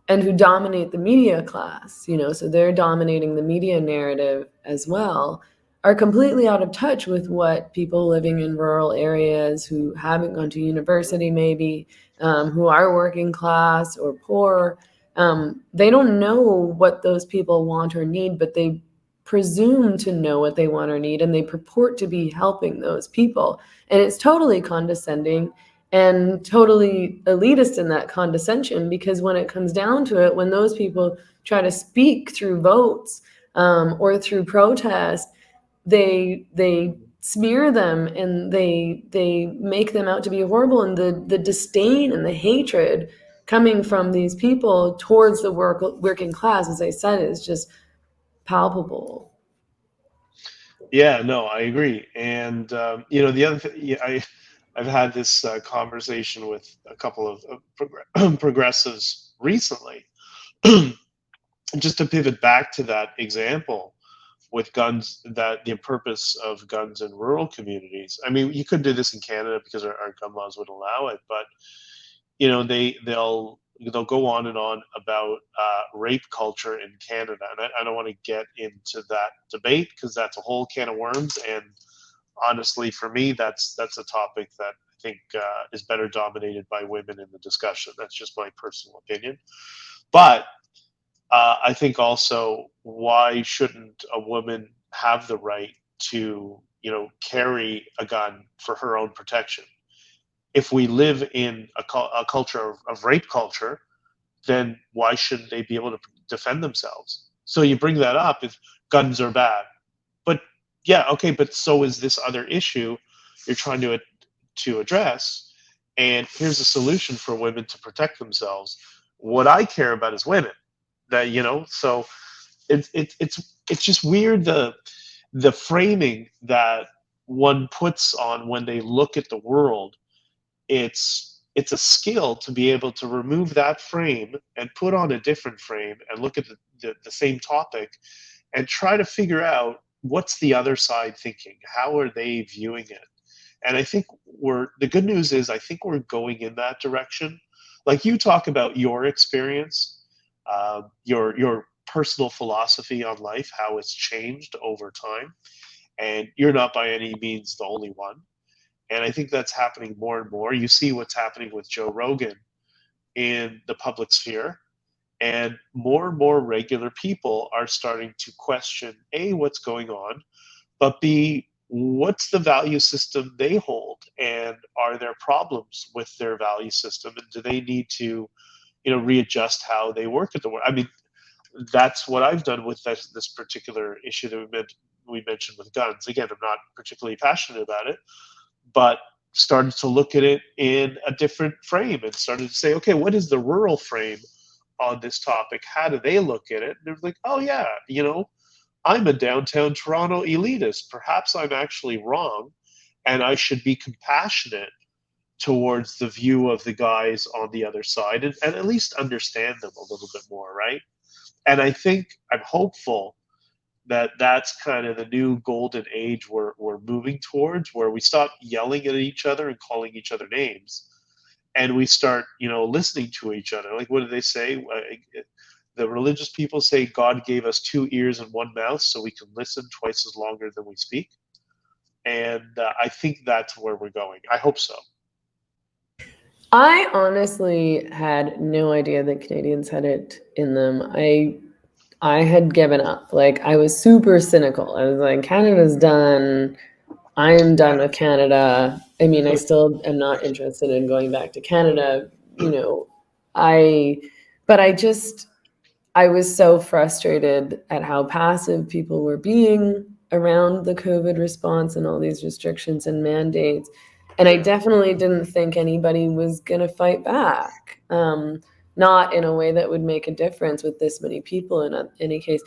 and who dominate the media class, so they're dominating the media narrative as well, are completely out of touch with what people living in rural areas who haven't gone to university maybe, who are working class or poor, they don't know what those people want or need, but they presume to know what they want or need, and they purport to be helping those people. And it's totally condescending and totally elitist in that condescension, because when it comes down to it, when those people try to speak through votes, or through protest, they smear them, and they make them out to be horrible, and the disdain and the hatred coming from these people towards the working class, as I said, is just palpable. Yeah, no, I agree. And the other thing, yeah, I've had this conversation with a couple of progressives recently. Just to pivot back to that example with guns, that the purpose of guns in rural communities. I mean, you could do this in Canada because our gun laws would allow it, but they'll go on and on about rape culture in Canada, and I don't want to get into that debate because that's a whole can of worms. And honestly, for me, that's a topic that I think is better dominated by women in the discussion. That's just my personal opinion. But I think also, why shouldn't a woman have the right to, carry a gun for her own protection? If we live in a culture of rape culture, then why shouldn't they be able to defend themselves? So you bring that up if guns are bad, but yeah, okay, but so is this other issue you're trying to address, and here's a solution for women to protect themselves. What I care about is women. That so it's just weird, the framing that one puts on when they look at the world. It's a skill to be able to remove that frame and put on a different frame and look at the same topic and try to figure out what's the other side thinking, how are they viewing it. And I think the good news is I think we're going in that direction. Like, you talk about your experience, your personal philosophy on life, how it's changed over time, and you're not by any means the only one. And I think that's happening more and more. You see what's happening with Joe Rogan in the public sphere, and more regular people are starting to question, A, what's going on, but B, what's the value system they hold, and are there problems with their value system, and do they need to readjust how they work at the work? I mean, that's what I've done with this particular issue that we mentioned with guns. Again, I'm not particularly passionate about it, but started to look at it in a different frame and started to say, okay, what is the rural frame on this topic? How do they look at it? And they're like, oh yeah, I'm a downtown Toronto elitist. Perhaps I'm actually wrong, and I should be compassionate towards the view of the guys on the other side, and at least understand them a little bit more, right? And I'm hopeful that that's kind of the new golden age we're moving towards, where we stop yelling at each other and calling each other names, and we start listening to each other. Like, what do they say? The religious people say God gave us 2 ears and 1 mouth so we can listen twice as longer than we speak. And I think that's where we're going. I hope so. I honestly had no idea that Canadians had it in them. I had given up. Like, I was super cynical. I was like, Canada's done. I'm done with Canada. I mean, I still am not interested in going back to Canada. But I was so frustrated at how passive people were being around the COVID response and all these restrictions and mandates. And I definitely didn't think anybody was going to fight back, not in a way that would make a difference with this many people in any case.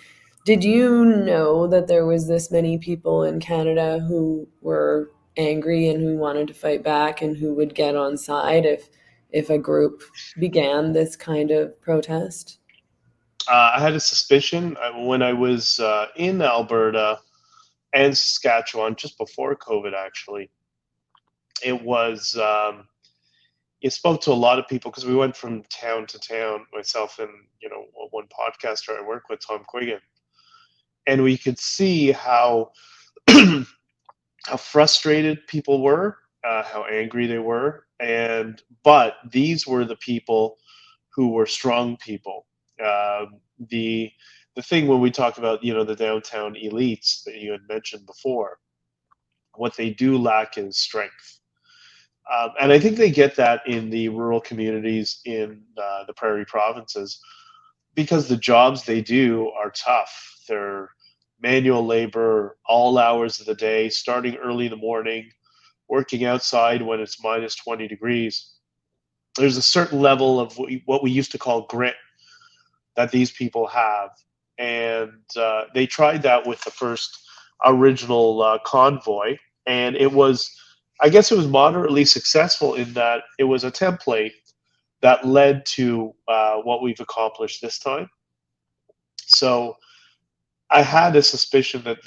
Did you know that there was this many people in Canada who were angry and who wanted to fight back and who would get on side if a group began this kind of protest? I had a suspicion when I was in Alberta and Saskatchewan just before COVID. Actually, it was it spoke to a lot of people because we went from town to town, myself and one podcaster I work with, Tom Quiggin, and we could see how how frustrated people were, how angry they were, but these were the people who were strong people. The the thing when we talk about the downtown elites that you had mentioned before, what they do lack is strength. And I think they get that in the rural communities in the prairie provinces because the jobs they do are tough. They're manual labor, all hours of the day, starting early in the morning, working outside when it's minus 20 degrees. There's a certain level of what we used to call grit that these people have. And they tried that with the first original convoy. And I guess it was moderately successful in that it was a template that led to what we've accomplished this time. So I had a suspicion that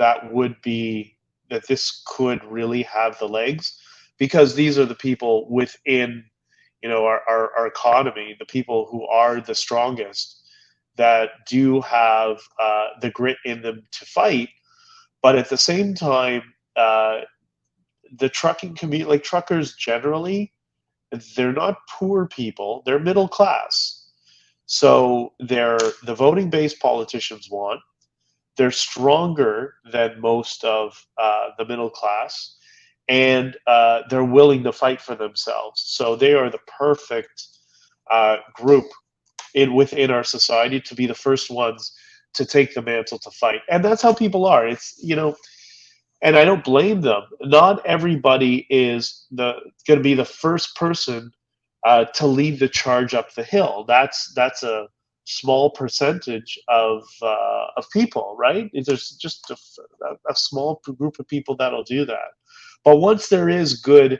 this could really have the legs because these are the people within our economy, the people who are the strongest that do have the grit in them to fight. But at the same time, the trucking community, like truckers generally, they're not poor people, they're middle class. So they're the voting based politicians want. They're stronger than most of the middle class, and they're willing to fight for themselves. So they are the perfect group within our society to be the first ones to take the mantle to fight. And that's how people are. And I don't blame them. Not everybody is going to be the first person to lead the charge up the hill. That's a small percentage of people, right? There's just a small group of people that'll do that. But once there is good,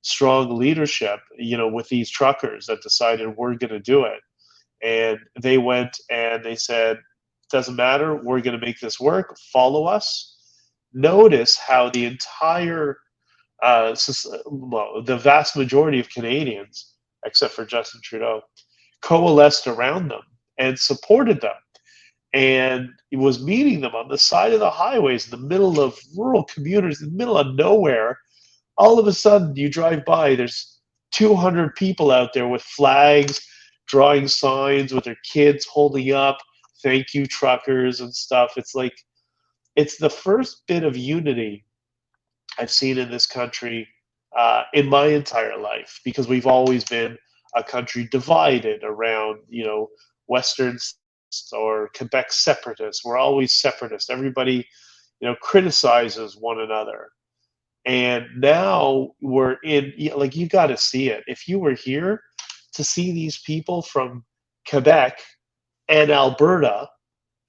strong leadership, with these truckers that decided we're going to do it, and they went and they said, doesn't matter, we're going to make this work, follow us. Notice how the entire, the vast majority of Canadians, except for Justin Trudeau, coalesced around them and supported them. And he was meeting them on the side of the highways in the middle of rural communities, in the middle of nowhere. All of a sudden, you drive by, there's 200 people out there with flags, drawing signs with their kids holding up, thank you, truckers, and stuff. It's like, it's the first bit of unity I've seen in this country in my entire life, because we've always been a country divided around, Western or Quebec separatists. We're always separatists. Everybody, criticizes one another. And now we're in, like, you got to see it. If you were here to see these people from Quebec and Alberta,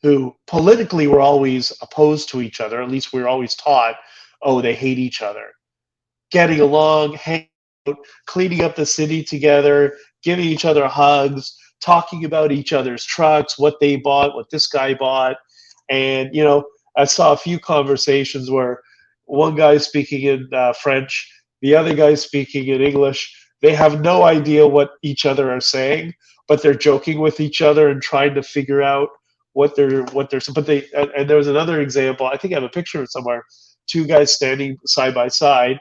who politically were always opposed to each other, at least we were always taught, oh, they hate each other, getting along, hanging out, cleaning up the city together, giving each other hugs, talking about each other's trucks, what they bought, what this guy bought. And, I saw a few conversations where one guy speaking in French, the other guy speaking in English. They have no idea what each other are saying, but they're joking with each other and trying to figure out what they're. But and there was another example. I think I have a picture of it somewhere. Two guys standing side by side.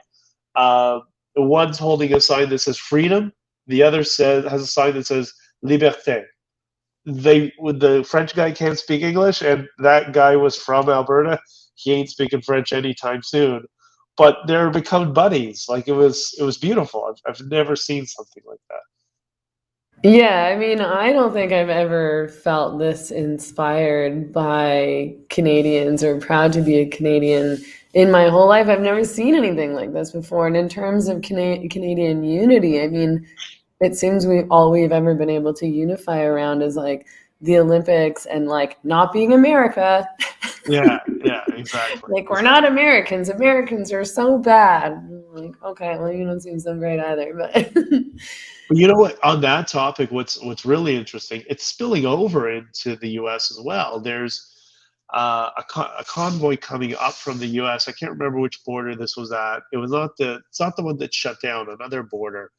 One's holding a sign that says freedom. The other has a sign that says liberté. The French guy can't speak English, and that guy was from Alberta. He ain't speaking French anytime soon. But they're becoming buddies. Like, it was beautiful. I've never seen something like that. Yeah, I mean, I don't think I've ever felt this inspired by Canadians or proud to be a Canadian in my whole life. I've never seen anything like this before. And in terms of Canadian unity, I mean, it seems all we've ever been able to unify around is like the Olympics and like not being America. Yeah, exactly. Like, we're not Americans. Americans are so bad. Like, okay, well, you don't seem so great either, but But you know what? On that topic, what's really interesting, it's spilling over into the U.S. as well. There's a convoy coming up from the U.S. I can't remember which border this was at. It's not the one that shut down. Another border.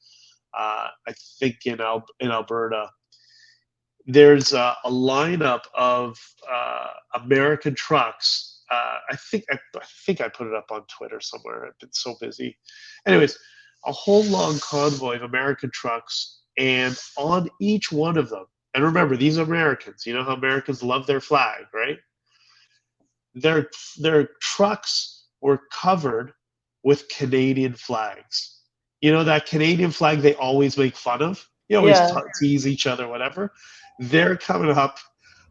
I think in Alberta, there's a lineup of American trucks. I think I put it up on Twitter somewhere. I've been so busy. Anyways, a whole long convoy of American trucks, and on each one of them, and remember, these are Americans. You know how Americans love their flag, right? Their their trucks were covered with Canadian flags. You know that Canadian flag they always make fun of. You always Yeah, tease each other, whatever. They're coming up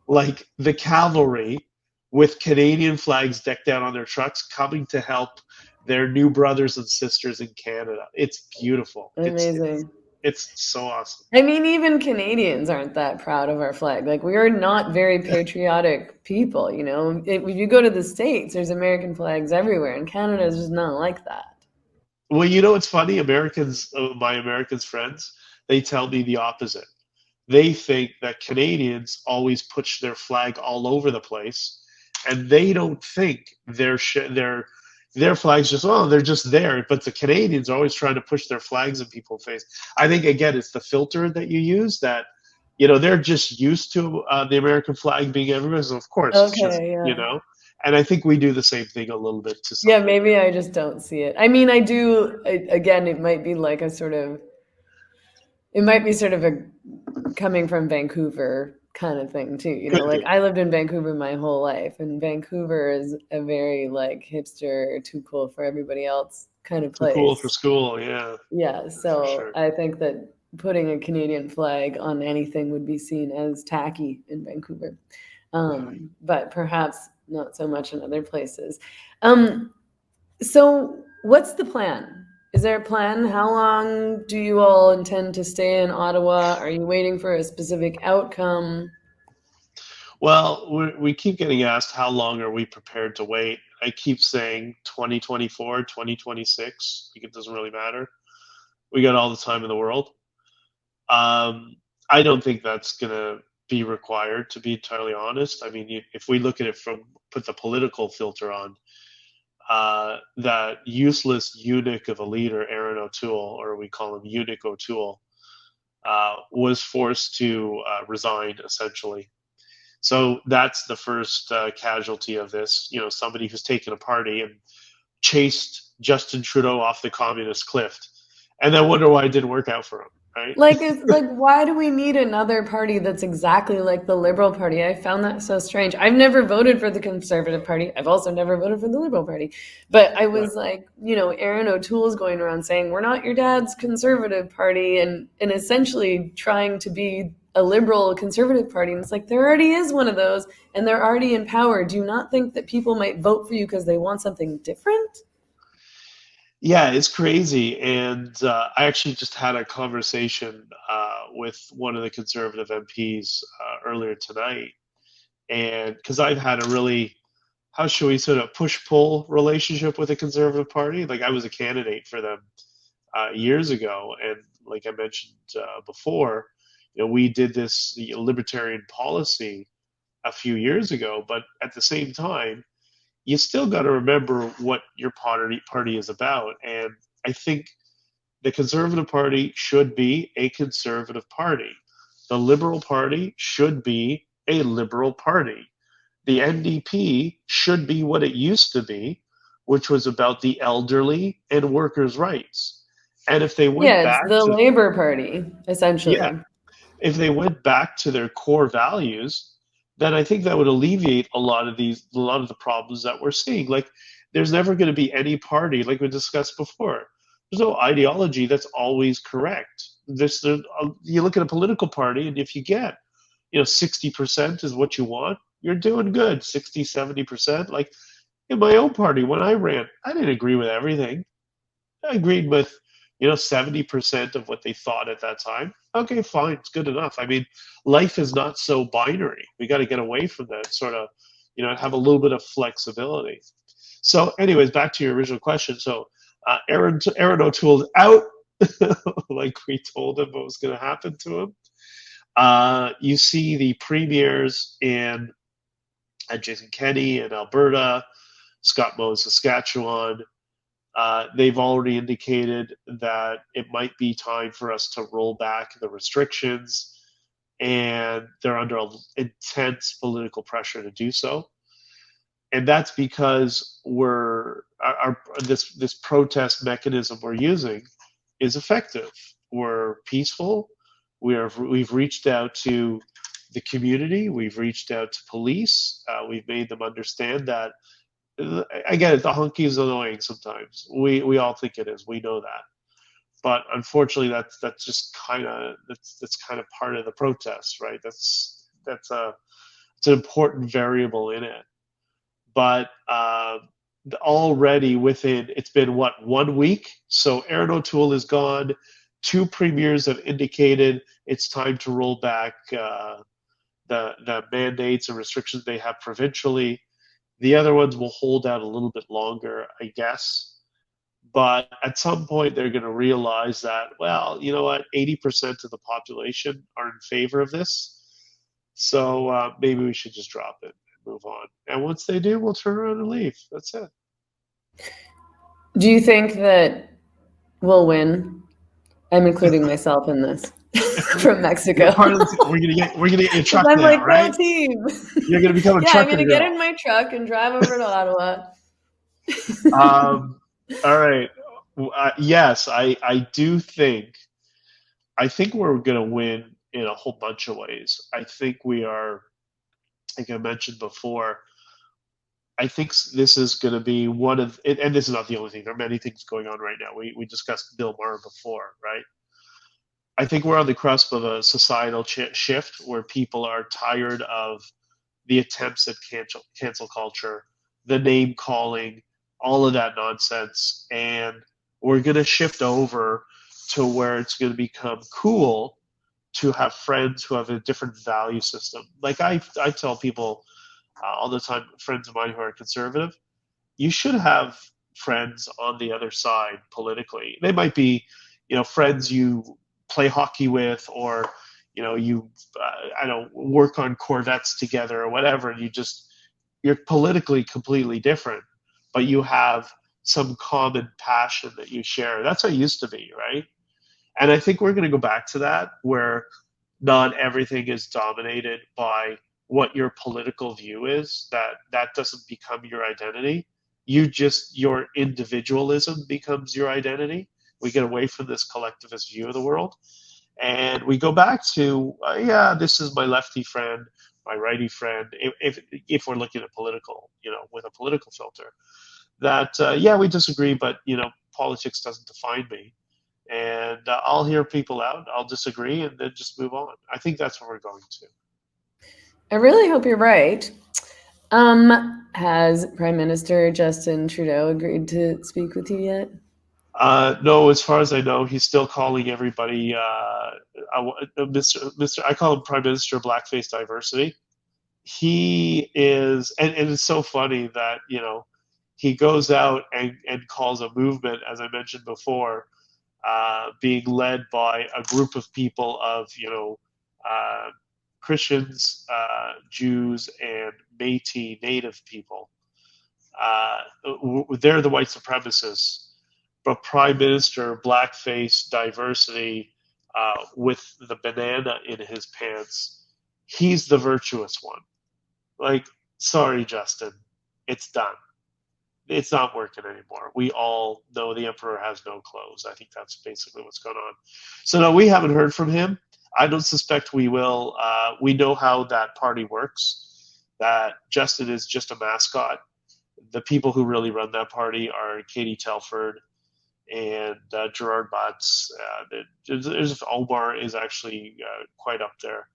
like the cavalry with Canadian flags decked out on their trucks, coming to help their new brothers and sisters in Canada. It's beautiful. amazing. It's so awesome. I mean, even Canadians aren't that proud of our flag. Like, we are not very patriotic people, you know? If you go to the States, there's American flags everywhere, and Canada is just not like that. Well, you know what's funny? Americans, my Americans friends, they tell me the opposite. They think that Canadians always push their flag all over the place, and they don't think their flags just they're just there. But the Canadians are always trying to push their flags in people's face. I think again, it's the filter that you use that they're just used to the American flag being everywhere. So of course, it's just Okay, yeah. and I think we do the same thing a little bit to some Yeah, degree. maybe I just don't see it. I mean, I do, again, it might be like it might be sort of a coming from Vancouver kind of thing too. You know, Could like be I lived in Vancouver my whole life, and Vancouver is a very like hipster, too cool for everybody else kind of too cool for place. school. Yeah, Yeah, for so sure. I think that putting a Canadian flag on anything would be seen as tacky in Vancouver. But perhaps not so much in other places. Um, so, what's the plan? Is there a plan? How long do you all intend to stay in Ottawa? Are you waiting for a specific outcome? Well, we keep getting asked how long are we prepared to wait. I keep saying 2024, 2026. Like it doesn't really matter. We got all the time in the world. Um, I don't think that's going to be required, to be entirely honest. I mean, if we look at it put the political filter on, that useless eunuch of a leader, Aaron O'Toole, or we call him Eunuch O'Toole, was forced to resign essentially. So that's the first casualty of this. Somebody who's taken a party and chased Justin Trudeau off the communist cliff, and then wonder why it didn't work out for him, right? Like, it's like, why do we need another party that's exactly like the Liberal Party? I found that so strange. I've never voted for the Conservative Party. I've also never voted for the Liberal Party. But I Yeah. was like, Aaron O'Toole's going around saying, we're not your dad's Conservative Party, and essentially trying to be a liberal conservative party. And it's like, there already is one of those, and they're already in power. Do you not think that people might vote for you because they want something different? Yeah, it's crazy. And I actually just had a conversation with one of the conservative MPs earlier tonight. And because I've had a really, how should we sort of push pull relationship with the Conservative Party? Like I was a candidate for them years ago. And like I mentioned before, we did this libertarian policy a few years ago. But at the same time, you still got to remember what your party is about. And I think the Conservative Party should be a conservative party. The Liberal Party should be a liberal party. The NDP should be what it used to be, which was about the elderly and workers' rights. And if they went Yeah, it's back the to, Labor Party, yeah, essentially. if they went back to their core values, then I think that would alleviate a lot of the problems that we're seeing. Like, there's never going to be any party, like we discussed before. There's no ideology that's always correct. You look at a political party, and if you get, 60% is what you want, you're doing good. 60, 70%. Like in my own party, when I ran, I didn't agree with everything. I agreed with, 70% of what they thought at that time. Okay, fine, it's good enough. I mean, life is not so binary. We got to get away from that sort of, have a little bit of flexibility. So, anyways, back to your original question. So, Aaron O'Toole's out, like we told him what was going to happen to him. You see the premiers in Jason Kenney in Alberta, Scott Moe in Saskatchewan, They've already indicated that it might be time for us to roll back the restrictions, and they're under intense political pressure to do so. And that's because this protest mechanism we're using is effective. We're peaceful. We've reached out to the community. We've reached out to police. We've made them understand that. I get it. The hunky is annoying sometimes. We all think it is. We know that. But unfortunately, that's just that's kind of part of the protest, right? It's an important variable in it. But already it's been what, 1 week? So Aaron O'Toole is gone. 2 premiers have indicated it's time to roll back the mandates and restrictions they have provincially. The other ones will hold out a little bit longer, I guess. But at some point, they're going to realize that, well, you know what, 80% of the population are in favor of this. So maybe we should just drop it and move on. And once they do, we'll turn around and leave. That's it. Do you think that we'll win? I'm including myself in this. From Mexico. We're gonna get your truck I'm now, like, right? go team. You're gonna become a yeah, trucker. I'm gonna get in my truck and drive over to Ottawa. All right. Yes, I do think. I think we're gonna win in a whole bunch of ways. I think we are. Like I mentioned before, I think this is going to be one of, and this is not the only thing. There are many things going on right now. We discussed Bill Maher before, right? I think we're on the cusp of a societal shift where people are tired of the attempts at cancel culture, the name calling, all of that nonsense, and we're going to shift over to where it's going to become cool to have friends who have a different value system. Like I tell people all the time, friends of mine who are conservative, you should have friends on the other side politically. They might be, friends you play hockey with, or you I don't work on Corvettes together or whatever, and you're politically completely different, but you have some common passion that you share. That's how it used to be, right? And I think we're going to go back to that, where not everything is dominated by what your political view is. That doesn't become your identity. Your individualism becomes your identity. We get away from this collectivist view of the world, and we go back to this is my lefty friend, my righty friend. If we're looking at political, with a political filter, that we disagree, but politics doesn't define me. And I'll hear people out, I'll disagree, and then just move on. I think that's what we're going to. I really hope you're right. Has Prime Minister Justin Trudeau agreed to speak with you yet? No, as far as I know, he's still calling everybody Mr. I call him Prime Minister Blackface Diversity. He is, and it's so funny that he goes out and calls a movement, as I mentioned before, being led by a group of people of Christians, Jews, and Métis Native people. They're the white supremacists. But Prime Minister Blackface Diversity, with the banana in his pants, he's the virtuous one. Like, sorry, Justin, it's done. It's not working anymore. We all know the emperor has no clothes. I think that's basically what's going on. So no, we haven't heard from him. I don't suspect we will. We know how that party works, that Justin is just a mascot. The people who really run that party are Katie Telford and Gerard Butts. There's Omar is actually quite up there.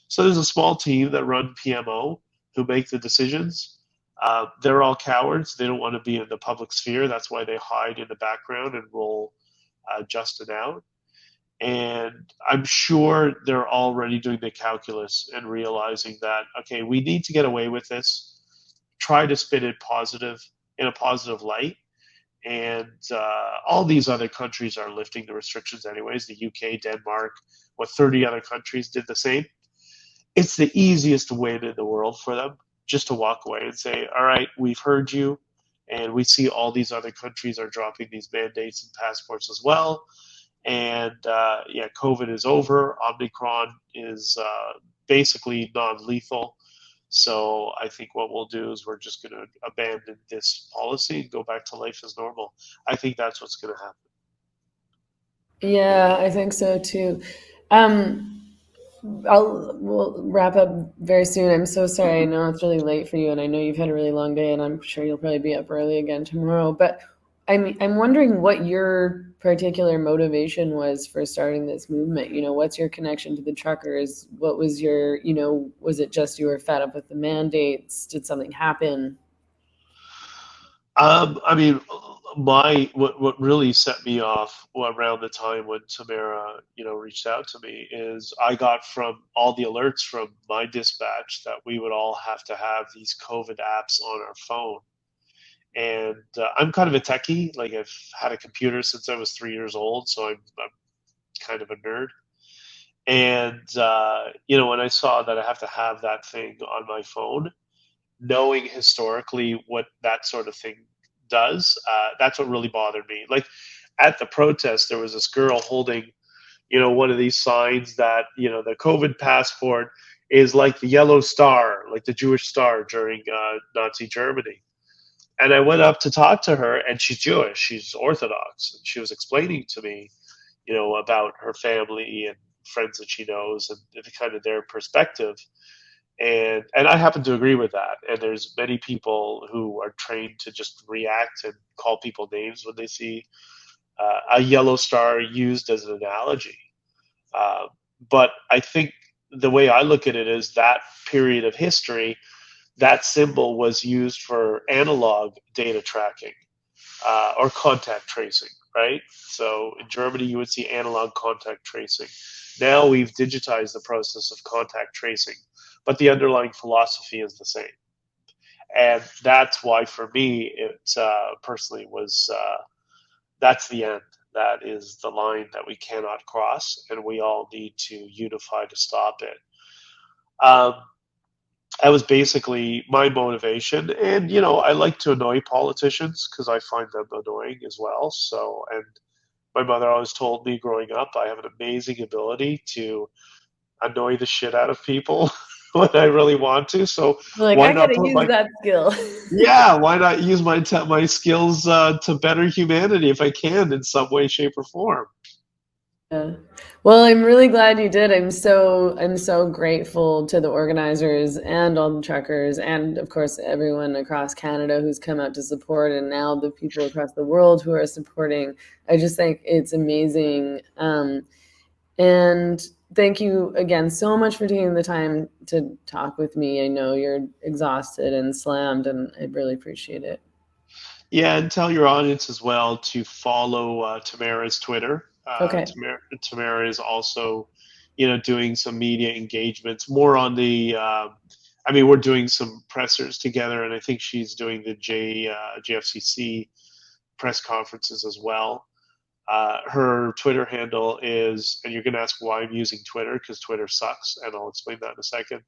So there's a small team that run PMO who make the decisions. They're all cowards. They don't want to be in the public sphere. That's why they hide in the background and roll Justin out. And I'm sure they're already doing the calculus and realizing that, okay, we need to get away with this, try to spin it in a positive light. And all these other countries are lifting the restrictions anyways. The UK, Denmark, 30 other countries did the same. It's the easiest win in the world for them, just to walk away and say, all right, we've heard you, And we see all these other countries are dropping these mandates and passports as well. And yeah, COVID is over. Omicron is basically non-lethal. So I think what we'll do is we're just going to abandon this policy and go back to life as normal. I think that's what's going to happen. Yeah, I think so too. We'll wrap up very soon. I'm so sorry. I know it's really late for you, and I know you've had a really long day, and I'm sure you'll probably be up early again tomorrow. But I'm wondering what your particular motivation was for starting this movement. You know, what's your connection to the truckers? What was your, you know, was it just you were fed up with the mandates? Did something happen? I mean, what really set me off around the time when Tamara, reached out to me is I got from all the alerts from my dispatch that we would all have to have these COVID apps on our phone. And I'm kind of a techie. Like I've had a computer since I was 3 years old, so I'm kind of a nerd. And when I saw that I have to have that thing on my phone, knowing historically what that sort of thing does, that's what really bothered me. Like at the protest, there was this girl holding, one of these signs that, the COVID passport is like the yellow star, like the Jewish star during Nazi Germany. And I went up to talk to her, and she's Jewish, she's Orthodox, and she was explaining to me, about her family and friends that she knows and kind of their perspective. And I happen to agree with that. And there's many people who are trained to just react and call people names when they see a yellow star used as an analogy. Uh, but I think the way I look at it is that period of history, that symbol was used for analog data tracking or contact tracing, right? So in Germany, you would see analog contact tracing. Now we've digitized the process of contact tracing, but the underlying philosophy is the same. And that's why, for me, it personally was that's the end. That is the line that we cannot cross, and we all need to unify to stop it. Um, that was basically my motivation. And, I like to annoy politicians because I find them annoying as well. So, and my mother always told me growing up, I have an amazing ability to annoy the shit out of people when I really want to. So Like, why I not gotta put use my that skill. yeah? Why not use my skills to better humanity if I can in some way, shape, or form? Yeah. Well, I'm really glad you did. I'm so grateful to the organizers and all the truckers and of course everyone across Canada who's come out to support and now the people across the world who are supporting. I just think it's amazing. And thank you again so much for taking the time to talk with me. I know you're exhausted and slammed and I really appreciate it. Yeah, and tell your audience as well to follow Tamara's Twitter. Okay. Tamara is also, doing some media engagements more on the. I mean, we're doing some pressers together, and I think she's doing the JFCC press conferences as well. Her Twitter handle is, and you're going to ask why I'm using Twitter because Twitter sucks, and I'll explain that in a second.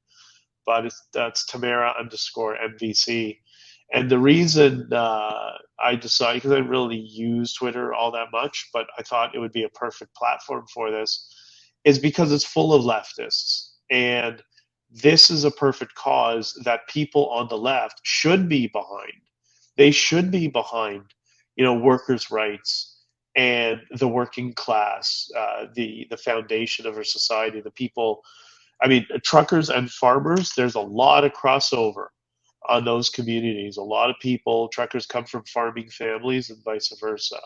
But that's Tamara underscore MVC. And the reason I decided, because I didn't really use Twitter all that much, but I thought it would be a perfect platform for this, is because it's full of leftists. And this is a perfect cause that people on the left should be behind. They should be behind, workers' rights and the working class, the foundation of our society, the people. I mean, truckers and farmers, there's a lot of crossover on those communities. A lot of people, truckers come from farming families and vice versa.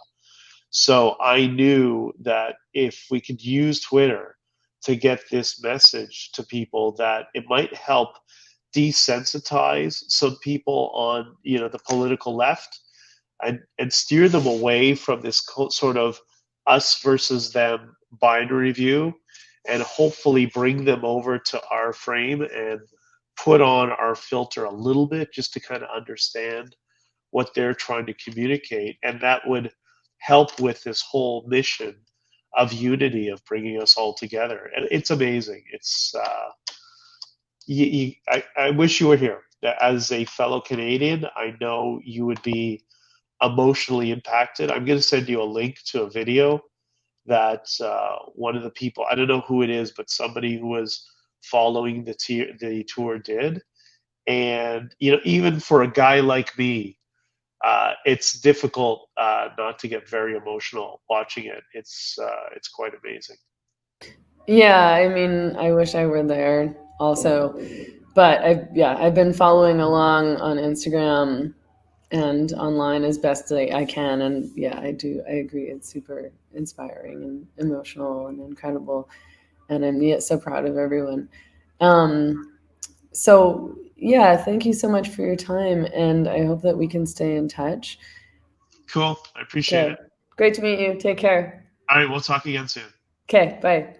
So I knew that if we could use Twitter to get this message to people, that it might help desensitize some people on, the political left and steer them away from this sort of us versus them binary view and hopefully bring them over to our frame and put on our filter a little bit just to kind of understand what they're trying to communicate. And that would help with this whole mission of unity, of bringing us all together. And it's amazing. It's, I wish you were here. As a fellow Canadian, I know you would be emotionally impacted. I'm going to send you a link to a video that one of the people, I don't know who it is, but somebody who was following the tour did. And even for a guy like me, it's difficult not to get very emotional watching it. It's quite amazing. Yeah, I mean, I wish I were there also, but I've been following along on Instagram and online as best I can, and yeah, I agree. It's super inspiring and emotional and incredible, and I'm so proud of everyone. Um, so yeah, thank you so much for your time, and I hope that we can stay in touch. Cool. I appreciate Okay, it. great to meet you. Take care. All right, we'll talk again soon. Okay, bye.